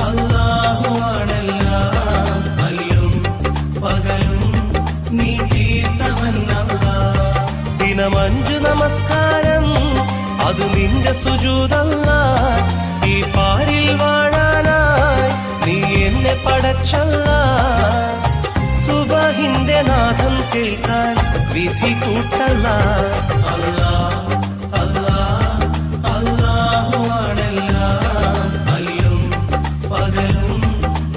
അല്ലാഹുവാണെല്ലാം അല്ലും പകലും നീ തീർത്തവനല്ല. ദിനമഞ്ചു നമസ്കാരം അത് നിന്റെ സുജൂദല്ല. ഈ പാരിൽ വാഴാനായി നീ എന്നെ പടച്ചല്ല. സുബഹിന്റെ നാദം കേൾക്കാൻ വിധി കൂട്ടല്ല. അല്ലാഹുവാണെല്ലാം അല്ലും പകലും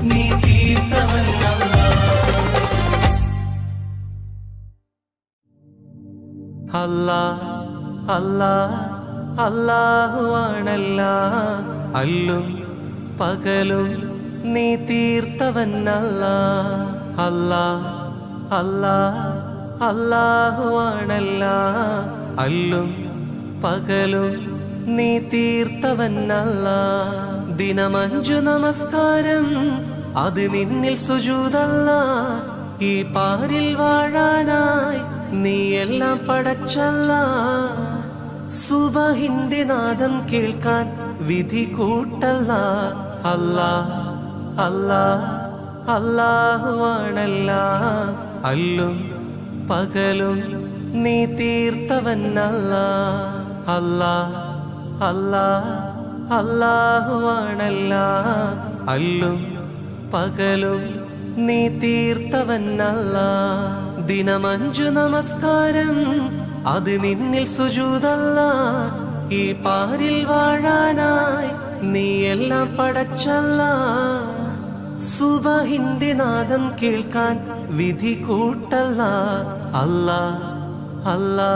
നീ തീർത്തവനല്ല. അല്ലാഹ് അല്ലാഹ് അല്ലാഹുവാണെല്ലാം അല്ലും പകലും നീ തീർത്തവനല്ല. അല്ലാഹ് അല്ലാഹ് അല്ലാഹുവാണെല്ലാം അല്ലും പകലും നീ തീർത്തവനല്ല. ദിനമഞ്ചു നമസ്കാരം അത് നിന്നിൽ സുജൂദല്ല. ഈ പാരിൽ വാഴാനായി നീ എല്ലാം പടച്ചല്ല. സുബഹിന്റെ നാദം കേൾക്കാൻ വിധി കൂട്ടല്ല. അല്ലാ അല്ലാ അല്ലാഹുവാണെല്ലാം. അല്ലും പകലും നീ തീർത്തവനല്ല. അല്ലാ അല്ലാ അല്ലാഹുവാണെല്ലാം. അല്ലും പകലും നീ തീർത്തവനല്ല. ദിനമഞ്ചു നമസ്കാരം അത് നിന്നിൽ സുജൂദല്ല. ഈ പാരിൽ വാഴാനായി നീ എല്ലാം പടച്ചല്ല. സുബഹിന്റെ നാദം കേൾക്കാൻ വിധി കൂട്ടല്ല. അല്ലാ അല്ലാ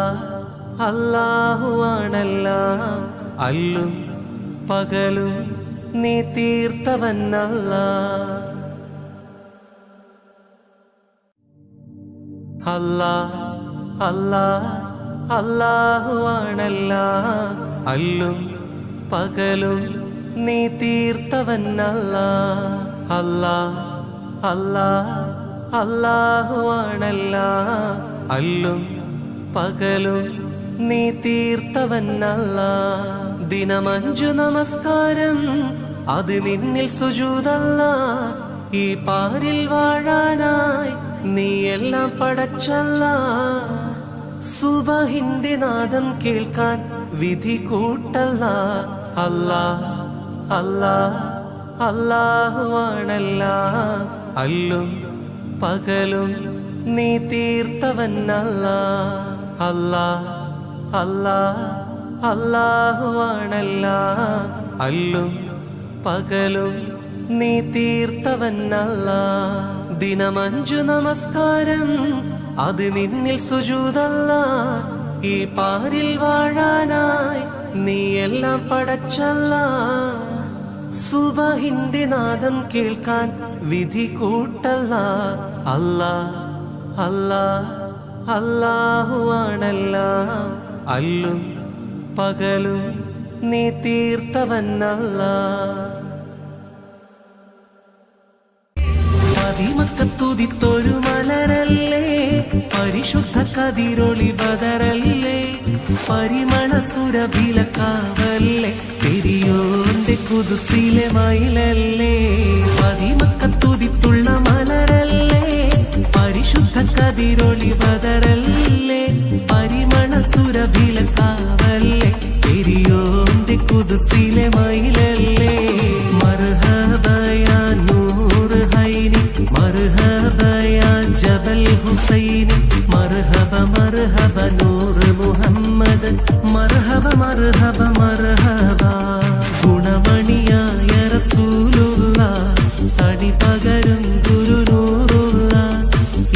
അല്ലാഹുവാണെല്ലാം. അല്ലും പകലും നീ തീർത്തവനല്ല. അല്ലാ അല്ലാ അല്ലാഹുവാണെല്ലാം. അല്ലും പകലും നീ തീർത്തവനല്ല. അല്ലാ അല്ലാ അല്ലാഹുവാണെല്ലാം. അല്ലും പകലും നീ തീർത്തവനല്ല. ദിനമഞ്ചു നമസ്കാരം അത് നിന്നിൽ സുജൂദല്ല. ഈ പാരിൽ വാഴാനായി നീ എല്ലാം പടച്ചല്ല. സുബഹിന്റെ നാദം കേൾക്കാൻ വിധി കൂട്ടല്ല. അല്ലാ അല്ലാ അല്ലാഹുവാണെല്ലാം. അല്ലും പകലും നീ തീർത്തവനല്ല. അല്ലാ അല്ലാ അല്ലാഹുവാണെല്ലാം. അല്ലും പകലും നീ തീർത്തവനല്ല. ദിനമഞ്ചു നമസ്കാരം അത് നിന്നിൽ സുജൂദല്ല. ഈ പാരിൽ വാഴാനായി നീ എല്ലാം പടച്ചല്ല. സുബഹിന്റെ നാദം കേൾക്കാൻ വിധി കൂട്ടല്ല. അല്ലാ അല്ലാ അല്ലാഹുവാണെല്ലാം. അല്ലും പകലും നീ തീർത്തവനല്ല. മക്കത്തുദിത്തൊരു മലരല്ലേ, പരിശുദ്ധ കതിരൊളി ബദറല്ലേ, പരിമള സുരഭിലക്കാവല്ലേ, പെരിയോന്റെ കുതുസിലെ മയിലല്ലേ. മക്കത്തുദിത്തുള്ള മലരല്ലേ, പരിശുദ്ധ കതിരൊളി ബദറല്ലേ, പരിമള സുരഭിലക്കാവല്ലേ, പെരിയോന്റെ കുതുസിലെ മയിലല്ലേ. മർഹബയാ നൂറ് ഹൈനി, മർഹബയാ ജബൽ ഹുസൈനി, മർഹബ മർഹബ നൂറ് മുഹമ്മദ്, മർഹബ മർഹബ മർഹബ. ഗുണമണിയായ റസൂലുള്ള, തടി പകരും ഗുരുനൂറുള്ള,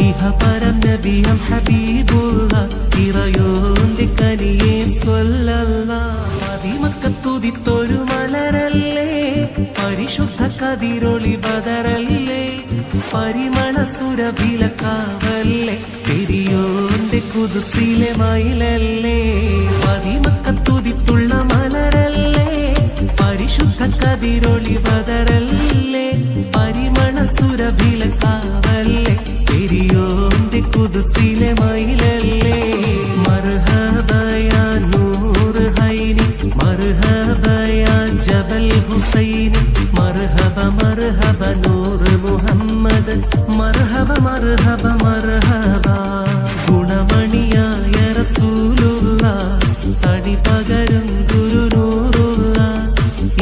ഇഹപരം നബിയം ഹബീബുള്ള, ഇറയോന്റെ കനിയെ സ്വല്ലല്ലാഹ്. മക്കത്തുദിത്തൊരു മലരല്ലേ, പരിശുദ്ധ കതിരൊളി ബദറല്ലേ, പരിമള സുരഭിലക്കാവല്ലേ, പെരിയോന്റെ കുതുസിലെ മയിലല്ലേ. മക്കത്തുദിത്തുള്ള മലരല്ലേ, പരിശുദ്ധ കതിരൊളി ബദറല്ലേ, പരിമള സുരഭിലക്കാവല്ലേ, പെരിയോന്റെ കുതുസിലെ മയിലല്ലേ. മർഹബയാ നൂറ് ഹൈനി, മർഹബയാ ജബൽ ഹുസൈനി, മർഹബ മർഹബ നൂറ് മുഹമ്മദ്, മർഹബ മർഹബ മർഹബ. ഗുണമണിയായ റസൂലുള്ള, തടി പകരും ഗുരുനൂറുള്ള,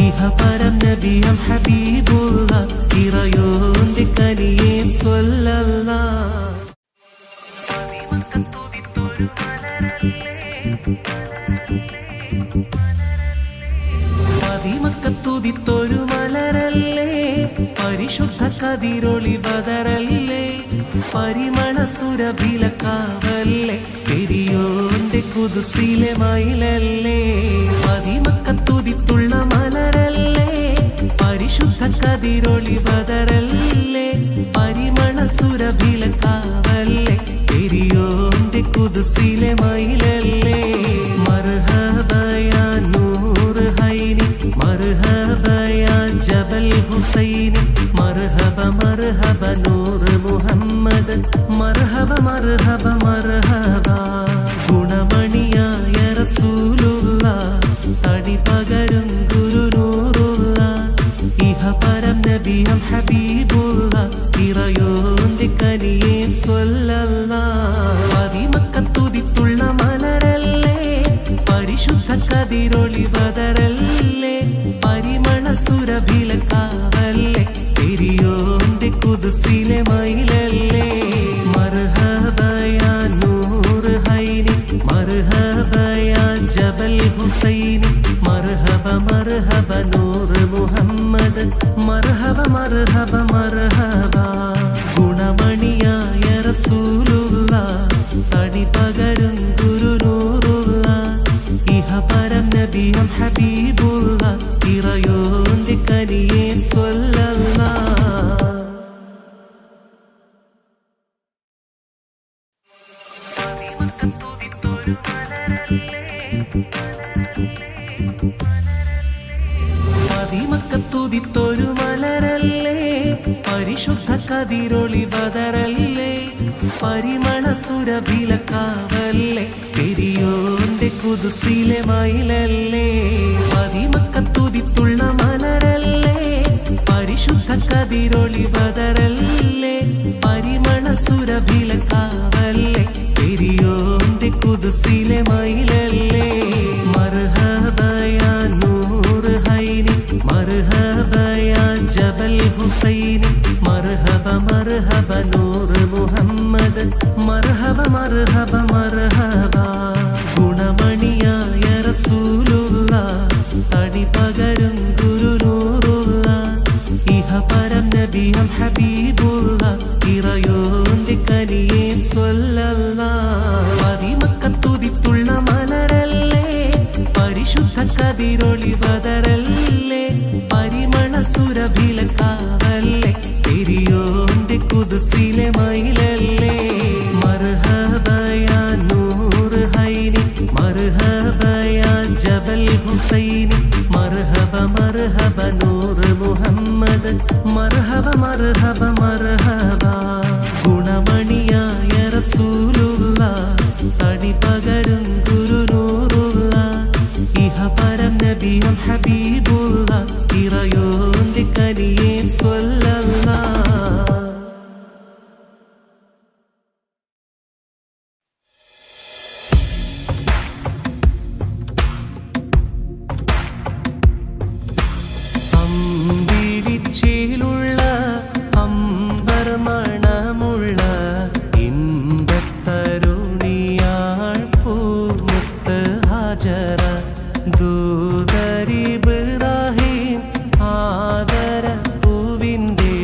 ഇഹപരം നബിയം ഹബീബുള്ള, ഇറയോന്റെ കനിയെ സ്വല്ലല്ലാഹ്. മക്കത്തുദിത്തൊരു മലരല്ലേ, പരിശുദ്ധ കതിരൊളി ബദറല്ലേ, പരിമള സുരഭിലക്കാവല്ലേ, പെരിയോന്റെ കുതുസിലെ മയിലല്ലേ. മക്കത്തുദിത്തുള്ള മലരല്ലേ, പരിശുദ്ധ കതിരൊളി ബദറല്ലേ, പരിമള സുരഭിലക്കാവല്ലേ, പെരിയോന്റെ കുതുസിലെ മയിലല്ലേ. ഹുസൈനി മർഹബ മർഹബ നൂർ മുഹമ്മദ് മർഹബ മർഹബ മർഹബ ഗുണമണിയായ റസൂലുള്ള തടി പകരും ഗുരുനൂറുള്ള ഇഹ പരം നബിയം ഹബീബുള്ള ഇറയോന്റെ കനിയെ സ്വല്ലല്ലാഹ് അതിമക്കത്തുതിത്തുള്ള മലരല്ലേ പരിശുദ്ധ കതിരൊളി ബദറല്ലേ പരിമള സുരഭിലക്കാവല്ലേ പെരിയോന്റെ കുദ്സിലെ മയിലല്ലേ മർഹബ യാ നൂർ ഹൈനി മർഹബ യാ ജബൽ ഹുസൈനി മർഹബ മർഹബ നൂർ മുഹമ്മദ് മർഹബ മർഹബ മർഹബ ഗുണമണിയായ റസൂലുള്ള തടി പകരും ഗുരുനൂറുള്ള ഇഹ പരം നബിയം ഹബീബുള്ള ഇറയോന്റെ കനിയെ സ്വല്ലല്ലാഹ് അതിമക്കത്തുതിത്തൊരു മലരല്ലേ പരിശുദ്ധ കതിരൊളി ബദറല്ലേ പരിമള സുരഭിലക്കാവല്ലേ പെരിയോന്റെ കുദ്സിലെ മയിലല്ലേ അതിമക്കത്തുതിത്തുള്ള മലരല്ലേ പരിശുദ്ധ കതിരൊളി ബദറല്ലേ പരിമള സുരഭിലക്കാവല്ലേ പെരിയോന്റെ കുദ്സിലെ മയിലല്ലേ മർഹബ യാ നൂർ ഹൈനി മർഹബ യാ ജബൽ ഹുസൈനി മർഹബ മർഹബ നൂർ മുഹമ്മദ് മർഹബ മർഹബ മർഹബ ഗുണമണിയായ റസൂലുള്ള തടി പകരും ഗുരുനൂറുള്ള ഇഹ പരം നബിയം ഹബീബുള്ള ഇറയോന്റെ കനിയെ സ്വല്ലല്ലാഹ് അതിമക്കത്തുതിത്തുള്ള മലരല്ലേ പരിശുദ്ധ കതിരൊളി ബദറല്ലേ പരിമള സുരഭിലക്കാവല്ലേ പെരിയോന്റെ കുദ്സിലെ മയിലല്ലേ മർഹബ യാ നൂർ ഹൈനി മർഹബ യാ ജബൽ ഹുസൈനി മർഹബ മർഹബ നൂർ മുഹമ്മദ് മർഹബ മർഹബ മർഹബ ഗുണമണിയായ റസൂലുള്ള തടി പകരും ഗുരുനൂറുള്ള ഇഹ പരം നബിയം ഹബീബുള്ള ഇറയോന്റെ കനിയെ സ്വല്ലല്ലാഹ് അമ്പിളിച്ചേലുള്ള അമ്പർ മണമുള്ള ഇമ്പത്തരുണിയാൾ പൂമുത്ത് ഹാജറ ദൂതരിബ്രാഹിം ആദര പൂവിൻ്റെ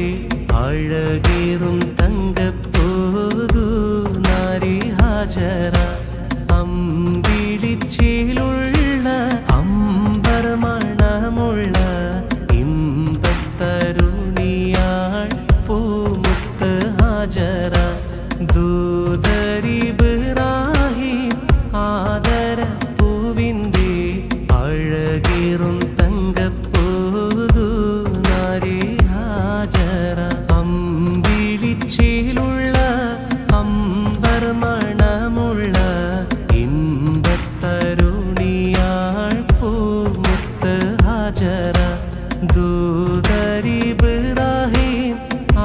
അഴകേറും തങ്കപ്പൂതു നാരി ഹാജറ അമ്പിളിച്ചേലുള്ള അമ്പർ മണമുള്ള ഇമ്പത്തരുണിയാൾ പൂമുത്ത് ഹാജറ ദൂതരിബ്രാഹിം ആദര പൂവിൻ്റെ അഴകേറും തങ്കപ്പൂതു നാരി ഹാജറ അമ്പിളിച്ചേലുള്ള അമ്പർ മണമുള്ള ഇമ്പത്തരുണിയാൾ പൂമുത്ത് ഹാജറ ദൂതരിബ്രാഹിം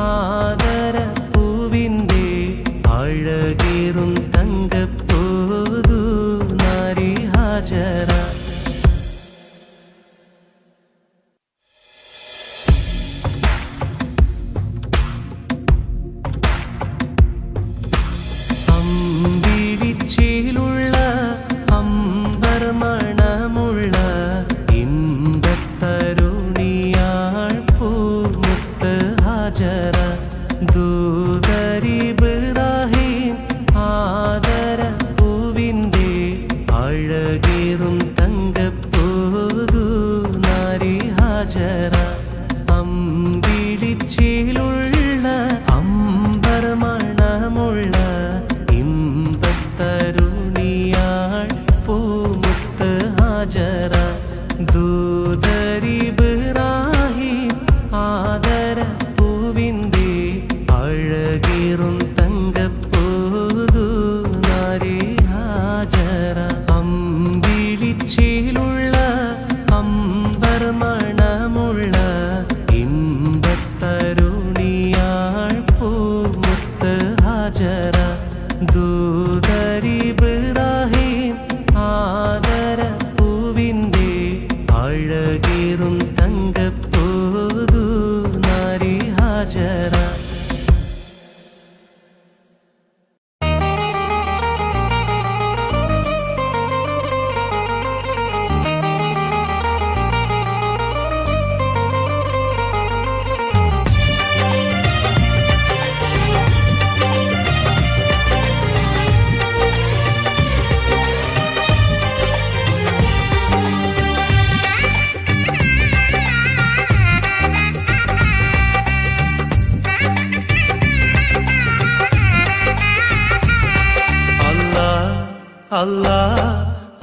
ആദര പൂവിൻ്റെ അഴകേറും തങ്കപ്പൂതു നാരി ഹാജറ അമ്പിളിച്ചേലുള്ള അമ്പർ മണമുള്ള ഇമ്പത്തരുണിയാൾ പൂമുത്ത് ഹാജറ ദൂതരിബ്രാഹിം ആദര പൂവിൻ്റെ അഴകേറും തങ്കപ്പൂതു നാരി ഹാജറ അമ്പിളിച്ചേലുള്ള അമ്പർ മണമുള്ള ഇമ്പത്തരുണിയാൾ പൂമുത്ത് ഹാജറ ദൂതരിബ്രാഹിം ആ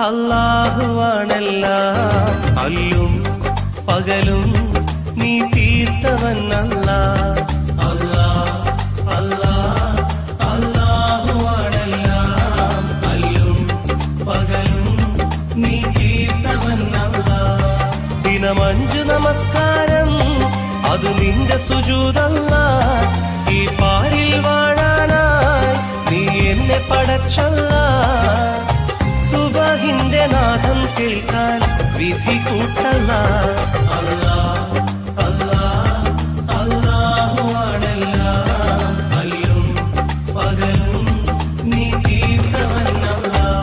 അല്ലാഹുവാണെല്ലാം അല്ലും പകലും നീ തീർത്തവൻ അല്ലാഹ് അല്ലാഹ് അല്ലാഹ് അല്ലാഹുവാണെല്ലാം അല്ലും പകലും നീ തീർത്തവൻ അല്ലാഹ് ദിനം 5 നമസ്കാരം അത് നിന്റെ സുജൂദല്ലാഹ് ഈ പാരിൽ വാഴാനായി നീ എന്നെ പടച്ചല്ലാഹ് സുബഹിന്റെ നാദം കേൾക്കാൻ വിധി കൂട്ടല്ലാഹ് അല്ലാഹ് അല്ലാഹ് അല്ലാഹുവാണെല്ലാം അല്ലും പകലും നീ തീർത്തവൻ അല്ലാഹ്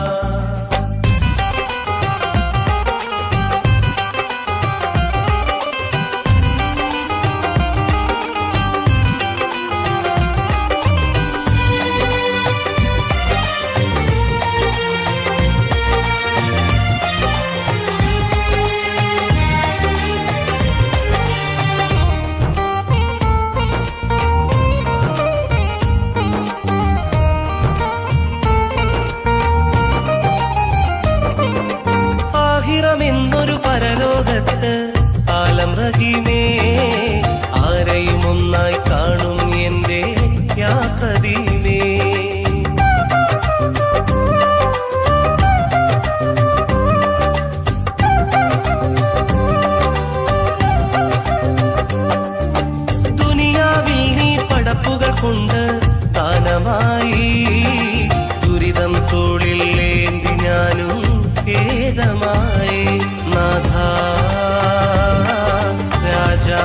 എന്നൊരു പരലോകത്ത് ആലം റഹീമേ ആരെയും ഒന്നായി കാണും എന്റെ യാ ഖദീമേ ദുനിയാവിൽ നീ പടപ്പുകൾ കൊണ്ട് ദാനമായി ദുരിതം തോളിൽ ഏന്തി ഞാനും ഖേദമായി നാഥാ രാജാ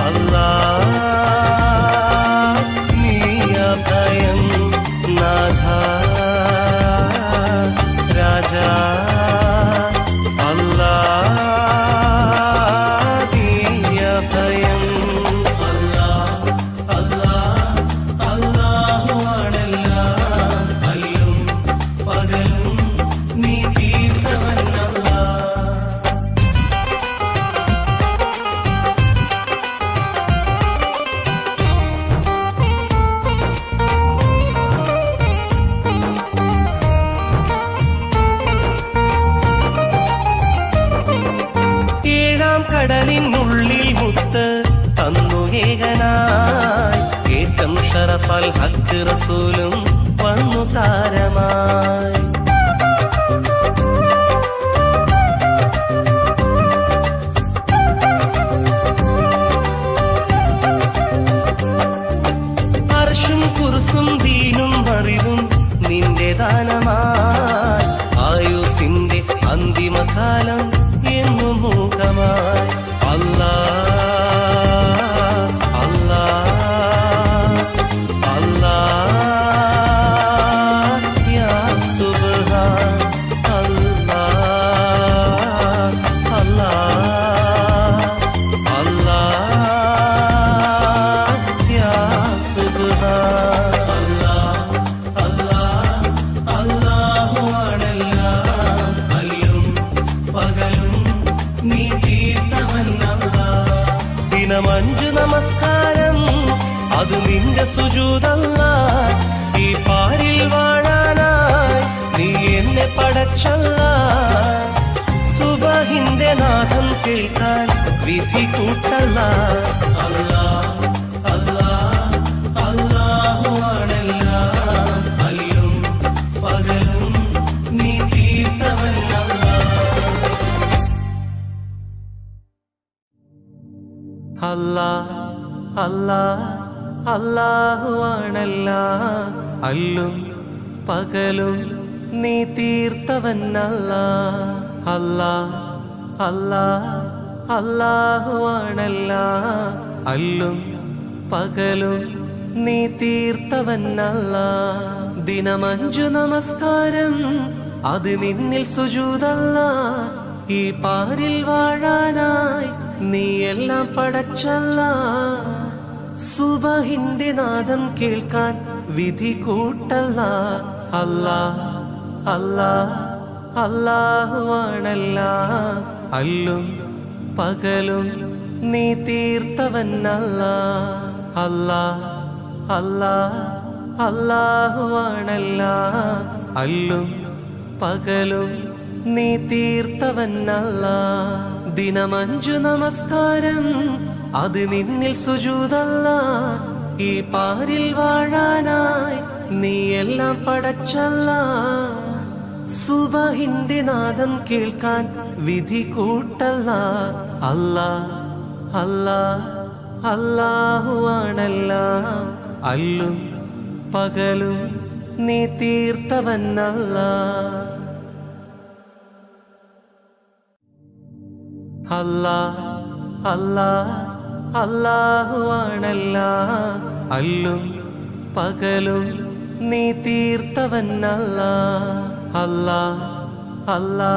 അല്ലാഹ് നീ അഭയം നാഥാ രാജാ അല്ലാഹ് നീ അഭയം അല്ലാഹ് അല്ലാഹ് അല്ലാഹുവാണെല്ലാം അല്ലും പകലും നീ തീർത്തവൻ അല്ലാഹ് ഏഴാം കടലിനുള്ളിൽ മുത്ത് തന്നു ഏകനായി ഏറ്റം ഷറഫൽ ഹക്ക് റസൂലും വന്നു താരമായി അർശും കുർസും ദീനും അറിവും നിന്റെ ദാനമായി ആയുസിന്റെ അന്തിമകാലം എന്നു മുഖമായി അല്ലാഹ് അല്ലാഹ് അല്ലാഹ് യാ സുബ്ഹാൻ അല്ലാഹ് അല്ലാഹ് അല്ലാഹ് യാ സുബ്ഹാൻ അല്ലാഹ് അല്ലാഹ് അല്ലാഹുവാണെല്ലാം അല്ലും പകലും നീ തീർത്തവൻ അല്ലാഹ് ദിനം 5 നമസ്കാരം അത് നിന്റെ സുജൂദല്ലാഹ് ഈ പാരിൽ വാഴാനായി നീ എന്നെ പടച്ചല്ലാഹ് സുബഹിന്റെ നാദം കേൾക്കാൻ വിധി കൂട്ടല്ലാഹ് അല്ലാഹ് അല്ലാഹ് അല്ലാഹുവാണെല്ലാം അല്ലും പകലും നീ തീർത്തവൻ അല്ലാഹ് അല്ലാഹ് അല്ലാഹുവാണെല്ലാം അല്ലും പകലും നീ തീർത്തവൻ അല്ലാഹ് അല്ലാഹ് അല്ലാഹ് അല്ലാഹുവാണെല്ലാം അല്ലും പകലും നീ തീർത്തവൻ അല്ലാഹ് ദിനം 5 നമസ്കാരം അത് നിന്നിൽ സുജൂദല്ലാഹ് ഈ പാരിൽ വാഴാനായി നീ എല്ലാം പടച്ചല്ലാഹ് സുബഹിന്റെ നാദം കേൾക്കാൻ വിധി കൂട്ടല്ലാഹ് അല്ലാഹ് അല്ലാഹ് അല്ലാഹുവാണെല്ലാം അല്ലും പകലും നീ തീർത്തവൻ അല്ലാഹ് അല്ലാഹ് അല്ലാഹ് അല്ലാഹുവാണെല്ലാം അല്ലും പകലും നീ തീർത്തവനല്ല. ദിനമഞ്ചു നമസ്കാരം അത് നിന്നിൽ സുജൂദല്ല. ഈ പാരിൽ വാഴാനായി നീ എല്ലാം പടച്ചല്ല. സുബഹിന്റെ നാദം കേൾക്കാൻ വിധി കൂട്ടല്ല. അല്ലാ അല്ലാ അല്ലാഹുവാണെല്ലാം. അല്ലും പകലും നീ തീർത്തവനല്ല. അല്ലാ അല്ലാ അല്ലാഹുവാണെല്ലാം. അല്ലും പകലും നീ തീർത്തവനല്ല. അല്ലാ അല്ലാ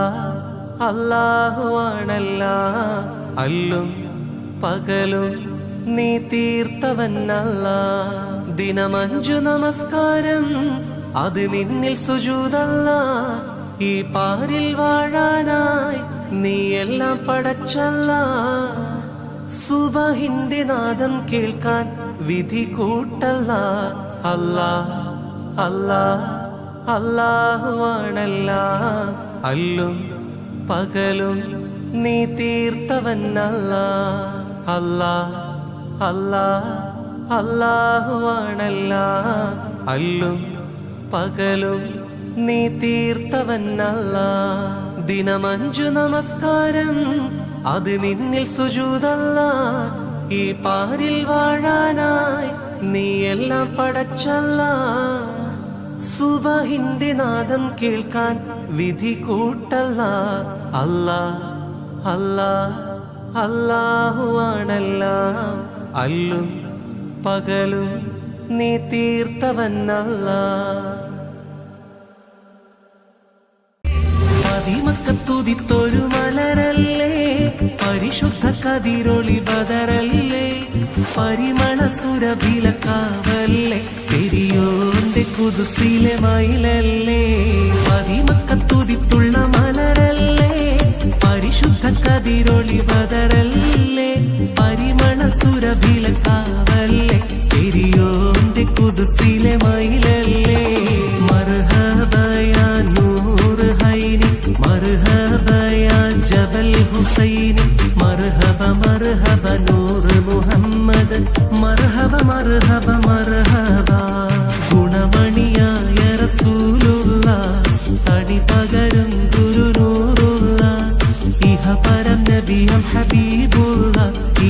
അല്ലാഹുവാണെല്ലാം. അല്ലും പകലും നീ തീർത്തവനല്ല. ദിനമഞ്ചു നമസ്കാരം അത് നിന്നിൽ സുജൂദല്ല. ഈ പാരിൽ വാഴാനായി നീ എല്ലാം പടച്ചല്ല. സുബഹിന്റെ നാദം കേൾക്കാൻ വിധി കൂട്ടല്ല. അല്ലാ അല്ലാ അല്ലാഹുവാണെല്ലാം. അല്ലും പകലും നീ തീർത്തവനല്ല. അല്ലാ അല്ലാ അല്ലാഹുവാണെല്ലാം. അല്ലും പകലും നീ തീർത്തവനല്ല. ദിനമഞ്ചു നമസ്കാരം അത് നിന്നിൽ സുജൂദല്ല. ഈ പാരിൽ വാഴാനായി നീ എല്ലാം പടച്ചല്ല. സുബഹിന്റെ നാദം കേൾക്കാൻ വിധി കൂട്ടല്ല. അല്ലാ അല്ലാ അല്ലാഹുവാണെല്ലാം. അല്ലും പകലും നീ തീർത്തവനല്ല. മക്കത്തുതിത്തൊരു മലരല്ലേ, പരിശുദ്ധ കതിരൊളി ബദറല്ലേ, പരിമള സുരഭിലക്കാവല്ലേ, പെരിയോന്റെ കുതുസിലെ മയിലല്ലേ. മക്കത്തുതിത്തുള്ള മലരല്ലേ, പരിശുദ്ധ കതിരൊളി ബദറല്ലേ, പരിമള സുരഭിലക്കാവല്ലേ, പെരിയോന്റെ കുതുസിലെ മയിലല്ലേ. മർഹബയാ നൂർ ഹൈനി, മർഹബയാ ജബൽ ഹുസൈനി, മർഹബ മർഹബ നൂർ മുഹമ്മദ്, മർഹബ മർഹബ മർഹബ. ഗുണമണിയായ റസൂലുള്ള, തടി പകരും ഗുരുനൂറുള്ള, ഇഹ പരം നബിയം ഹബീബുള്ള,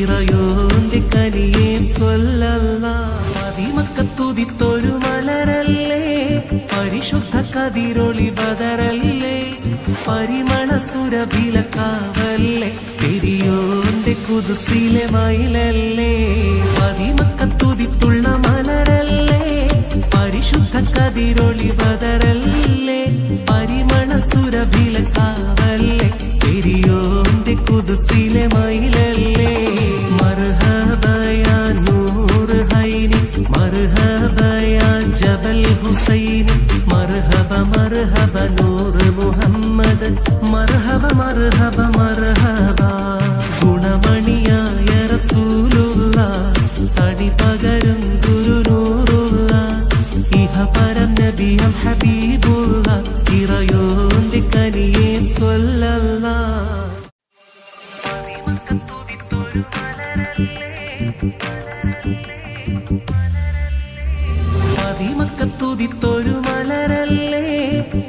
ഇറയോന്റെ കനിയെ സ്വല്ലല്ലാഹ്. മക്കത്തുതിത്തൊരു മലരല്ലേ, പരിശുദ്ധ കതിരൊളി ബദറല്ലേ, പരിമള സുരഭിലക്കാവല്ലേ, പെരിയോന്റെ കുതുസിലെ മയിലല്ലേ. മക്കത്തുതിത്തുള്ള മലരല്ലേ, പരിശുദ്ധ കതിരൊളി ബദറല്ലേ, പരിമള സുരഭിലക്കാവല്ലേ, പെരിയോന്റെ കുതുസിലെ മയിലല്ലേ. മർഹബയാ നൂർ ഹൈനി, മർഹബയാ ജബൽ ഹുസൈനി, മർഹബ മർഹബ നൂർ മുഹമ്മദ്, മർഹബ മർഹബ മർഹബ. ഗുണമണിയായ റസൂലുള്ള, തടി പകരും ഗുരുനൂറുള്ള, ഇഹ പരം നബിയം ഹബീബുള്ള, ഇറയോന്റെ കനിയെ സ്വല്ലല്ലാഹ്. മക്കത്തുതിത്തൊരു മലരല്ലേ,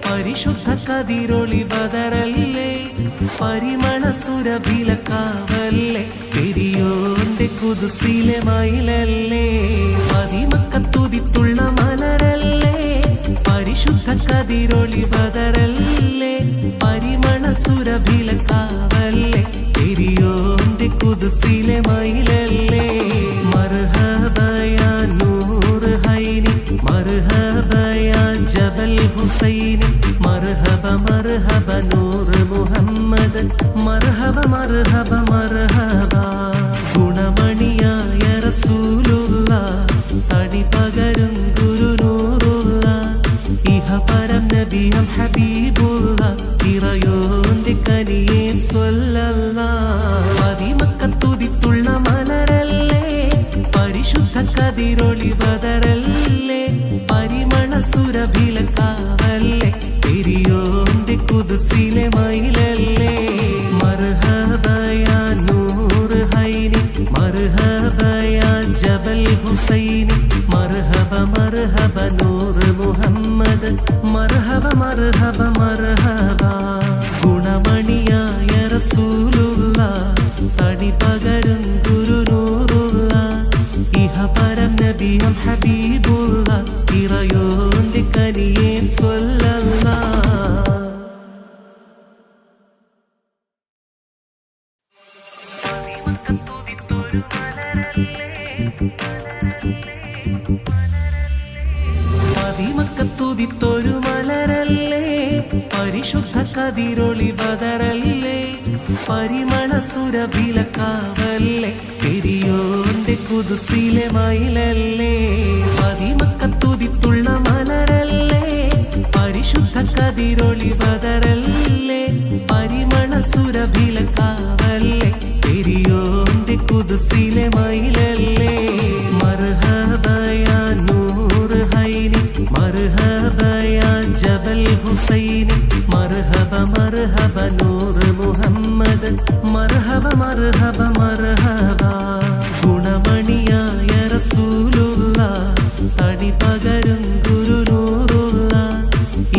പരിശുദ്ധ കതിരൊളി ബദറല്ലേ, പരിമള സുരഭിലക്കാവല്ലേ, പെരിയോന്റെ കുതുസിലെ മയിലല്ലേ. മക്കത്തുതിത്തുള്ള മലരല്ലേ, പരിശുദ്ധ കതിരൊളി ബദറല്ലേ, പരിമള സുരഭിലക്കാവല്ലേ, പെരിയോന്റെ കുതുസിലെ മയിലല്ലേ. മർഹബയാ നൂർ ഹൈനി, മർഹബയാ ജബൽ ഹുസൈനി, മർഹബ മർഹബ നൂർ മുഹമ്മദ്, മർഹബ മർഹബ മർഹബ. ഗുണമണിയായ റസൂലുള്ള, തടി പകരും ഗുരുനൂറുള്ള, ഇഹ പരം നബിയം ഹബീബുള്ള, ഇറയോന്റെ കനിയെ സ്വല്ലല്ലാഹ്. മക്കത്തുതിത്തുള്ള മലരല്ലേ, പരിശുദ്ധ കതിരൊളി ബദറല്ലേ, പരിമള സുരഭിലക്കാവല്ലേ, പെരിയോന്റെ കുദ്സിലെ മയിലല്ലേ മർഹബ യാ നൂർ ഹൈനി മർഹബ യാ ജബൽ ഹുസൈനി മർഹബ മർഹബ നൂർ മുഹമ്മദ് മർഹബ മർഹബ മർഹബ ഗുണമണിയായ റസൂലുള്ളാഹ് തടി പകരും ഗുരുനൂറുള്ളാഹ് ഇഹപരം നബിയും ഹബീബുള്ളാഹ് ഇറയോന്റെ കനിയേ സ്വല്ലല്ലാഹ് പതിമക്കത്തുതിത്തൊരു മലരല്ലേ പരിശുദ്ധ കതിരൊളി ബദറല്ലേ പരിമള സുരഭിലക്കാവല്ലേ പെരിയോന്റെ കുദ്സിലെ മയിലല്ലേ പതിമക്കത്തുതിത്തുള്ള മലരല്ലേ പരിശുദ്ധ കതിരൊളി ബദറല്ലേ പരിമള സുരഭിലക്കാവല്ലേ പെരിയോന്റെ കുദ്സിലെ മയിലല്ലേ മർഹബ യാ നൂർ ഹൈനി മർഹബ യാ ജബൽ ഹുസൈനി മർഹബ മർഹബ നൂർ മുഹമ്മദ് മർഹബ മർഹബ മർഹബ ഗുണമണിയായ റസൂലുള്ളാഹ് തടി പകരും ഗുരുനൂറുള്ളാഹ്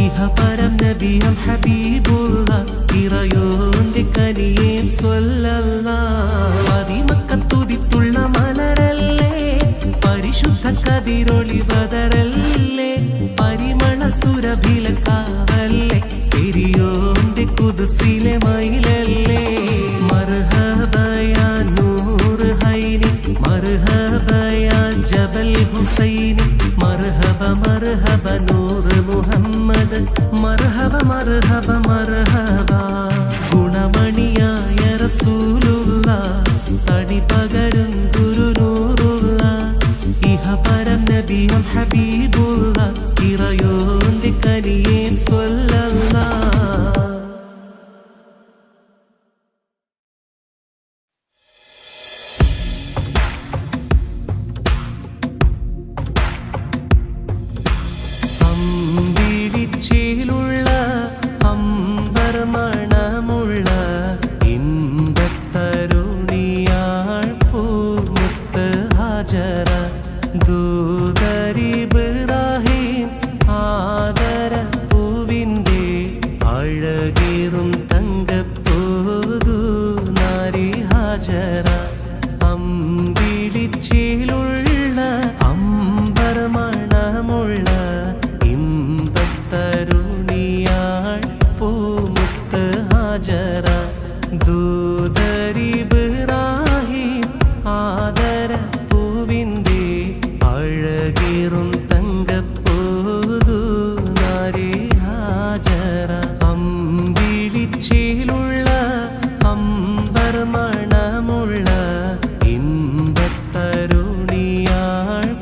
ഇഹപരം നബിയും ഹബീബുള്ളാഹ് ഇറയോന്റെ കനിയേ സ്വല്ലല്ലാഹ് പതിമക്കത്തുതിത്തുള്ള മലരല്ലേ പരിശുദ്ധ കതിരൊളി ബദറല്ലേ പരിമള സുരഭിലക്കാവല്ലേ പെരിയോന്റെ കുദ്സിലെ മയിലല്ലേ മർഹബ യാ നൂർ ഹൈനി മർഹബ യാ ജബൽ ഹുസൈനി മർഹബ മർഹബ നൂർ മുഹമ്മദ് മർഹബ മർഹബ മർഹബ ഗുണമണിയായ റസൂലുള്ളാഹ് തടി പകരും ഗുരുനൂറുള്ളാഹ് ഇഹപരം നബിയും ഹബീബുള്ളാഹ് ഇറയോന്റെ കനിയേ സ്വല്ലല്ലാഹ് അമ്പിളിച്ചേലുള്ള അമ്പർ മണമുള്ള ഇമ്പത്തരുണിയാൾ പൂമുത്ത് ഹാജറ ദൂതരിബ്രാഹിം ആദര പൂവിൻ്റെ അഴകേറും തങ്കപ്പൂതു നാരി ഹാജറ അമ്പിളിച്ചേലുള്ള അമ്പർ മണമുള്ള ഇമ്പത്തരുണിയാൾ പൂമുത്ത് ഹാജറ ദൂതരിബ്രാഹിം ആദര പൂവിൻ്റെ അഴകേറും തങ്കപ്പൂതു നാരി ഹാജറ അമ്പിളിച്ചേലുള്ള അമ്പർ മണമുള്ള ഇമ്പത്തരുണിയാൾ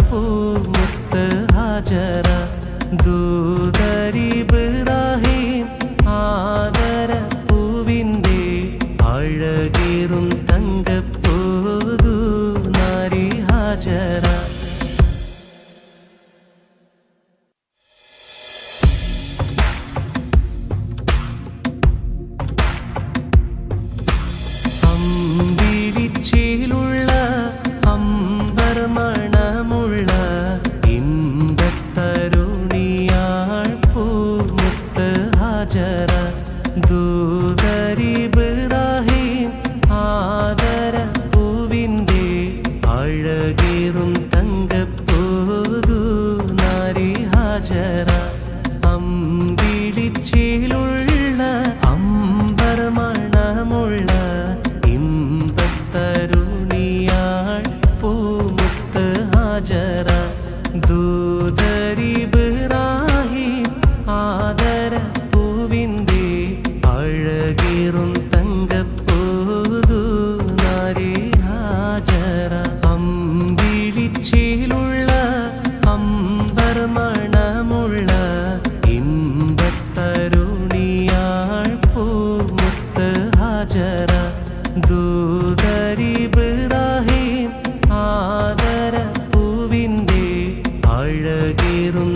പൂമുത്ത് ഹാജറ ദൂതരിബ്രാഹിം ആദര പൂവിൻ്റെ അഴകേറും തങ്കപ്പൂതു നാരി ഹാജറ അമ്പിളിച്ചേലുള്ള അമ്പർ മണമുള്ള ഇമ്പത്തരുണിയാൾ പൂമുത്ത് ഹാജറ ദൂതരിബ്രാഹിം ആദര പൂവിൻ്റെ അഴകേറും തങ്കപ്പൂതു നാരി ഹാജറ അമ്പിളിച്ചേലുള്ള അമ്പർ മണമുള്ള ഇമ്പത്തരുണിയാൾ പൂമുത്ത് ഹാജറ ദൂതരിബ്രാഹിം ആദര പൂവിൻ്റെ അഴകേറും തങ്കപ്പൂതു നാരി ഹാജറ അമ്പിളിച്ചേലുള്ള അമ്പർ മണമുള്ള ഇമ്പത്തരുണിയാൾ പൂമുത്ത് ഹാജറ ദൂതരിബ്രാഹിം ആദര പൂവിൻ്റെ അഴകേറും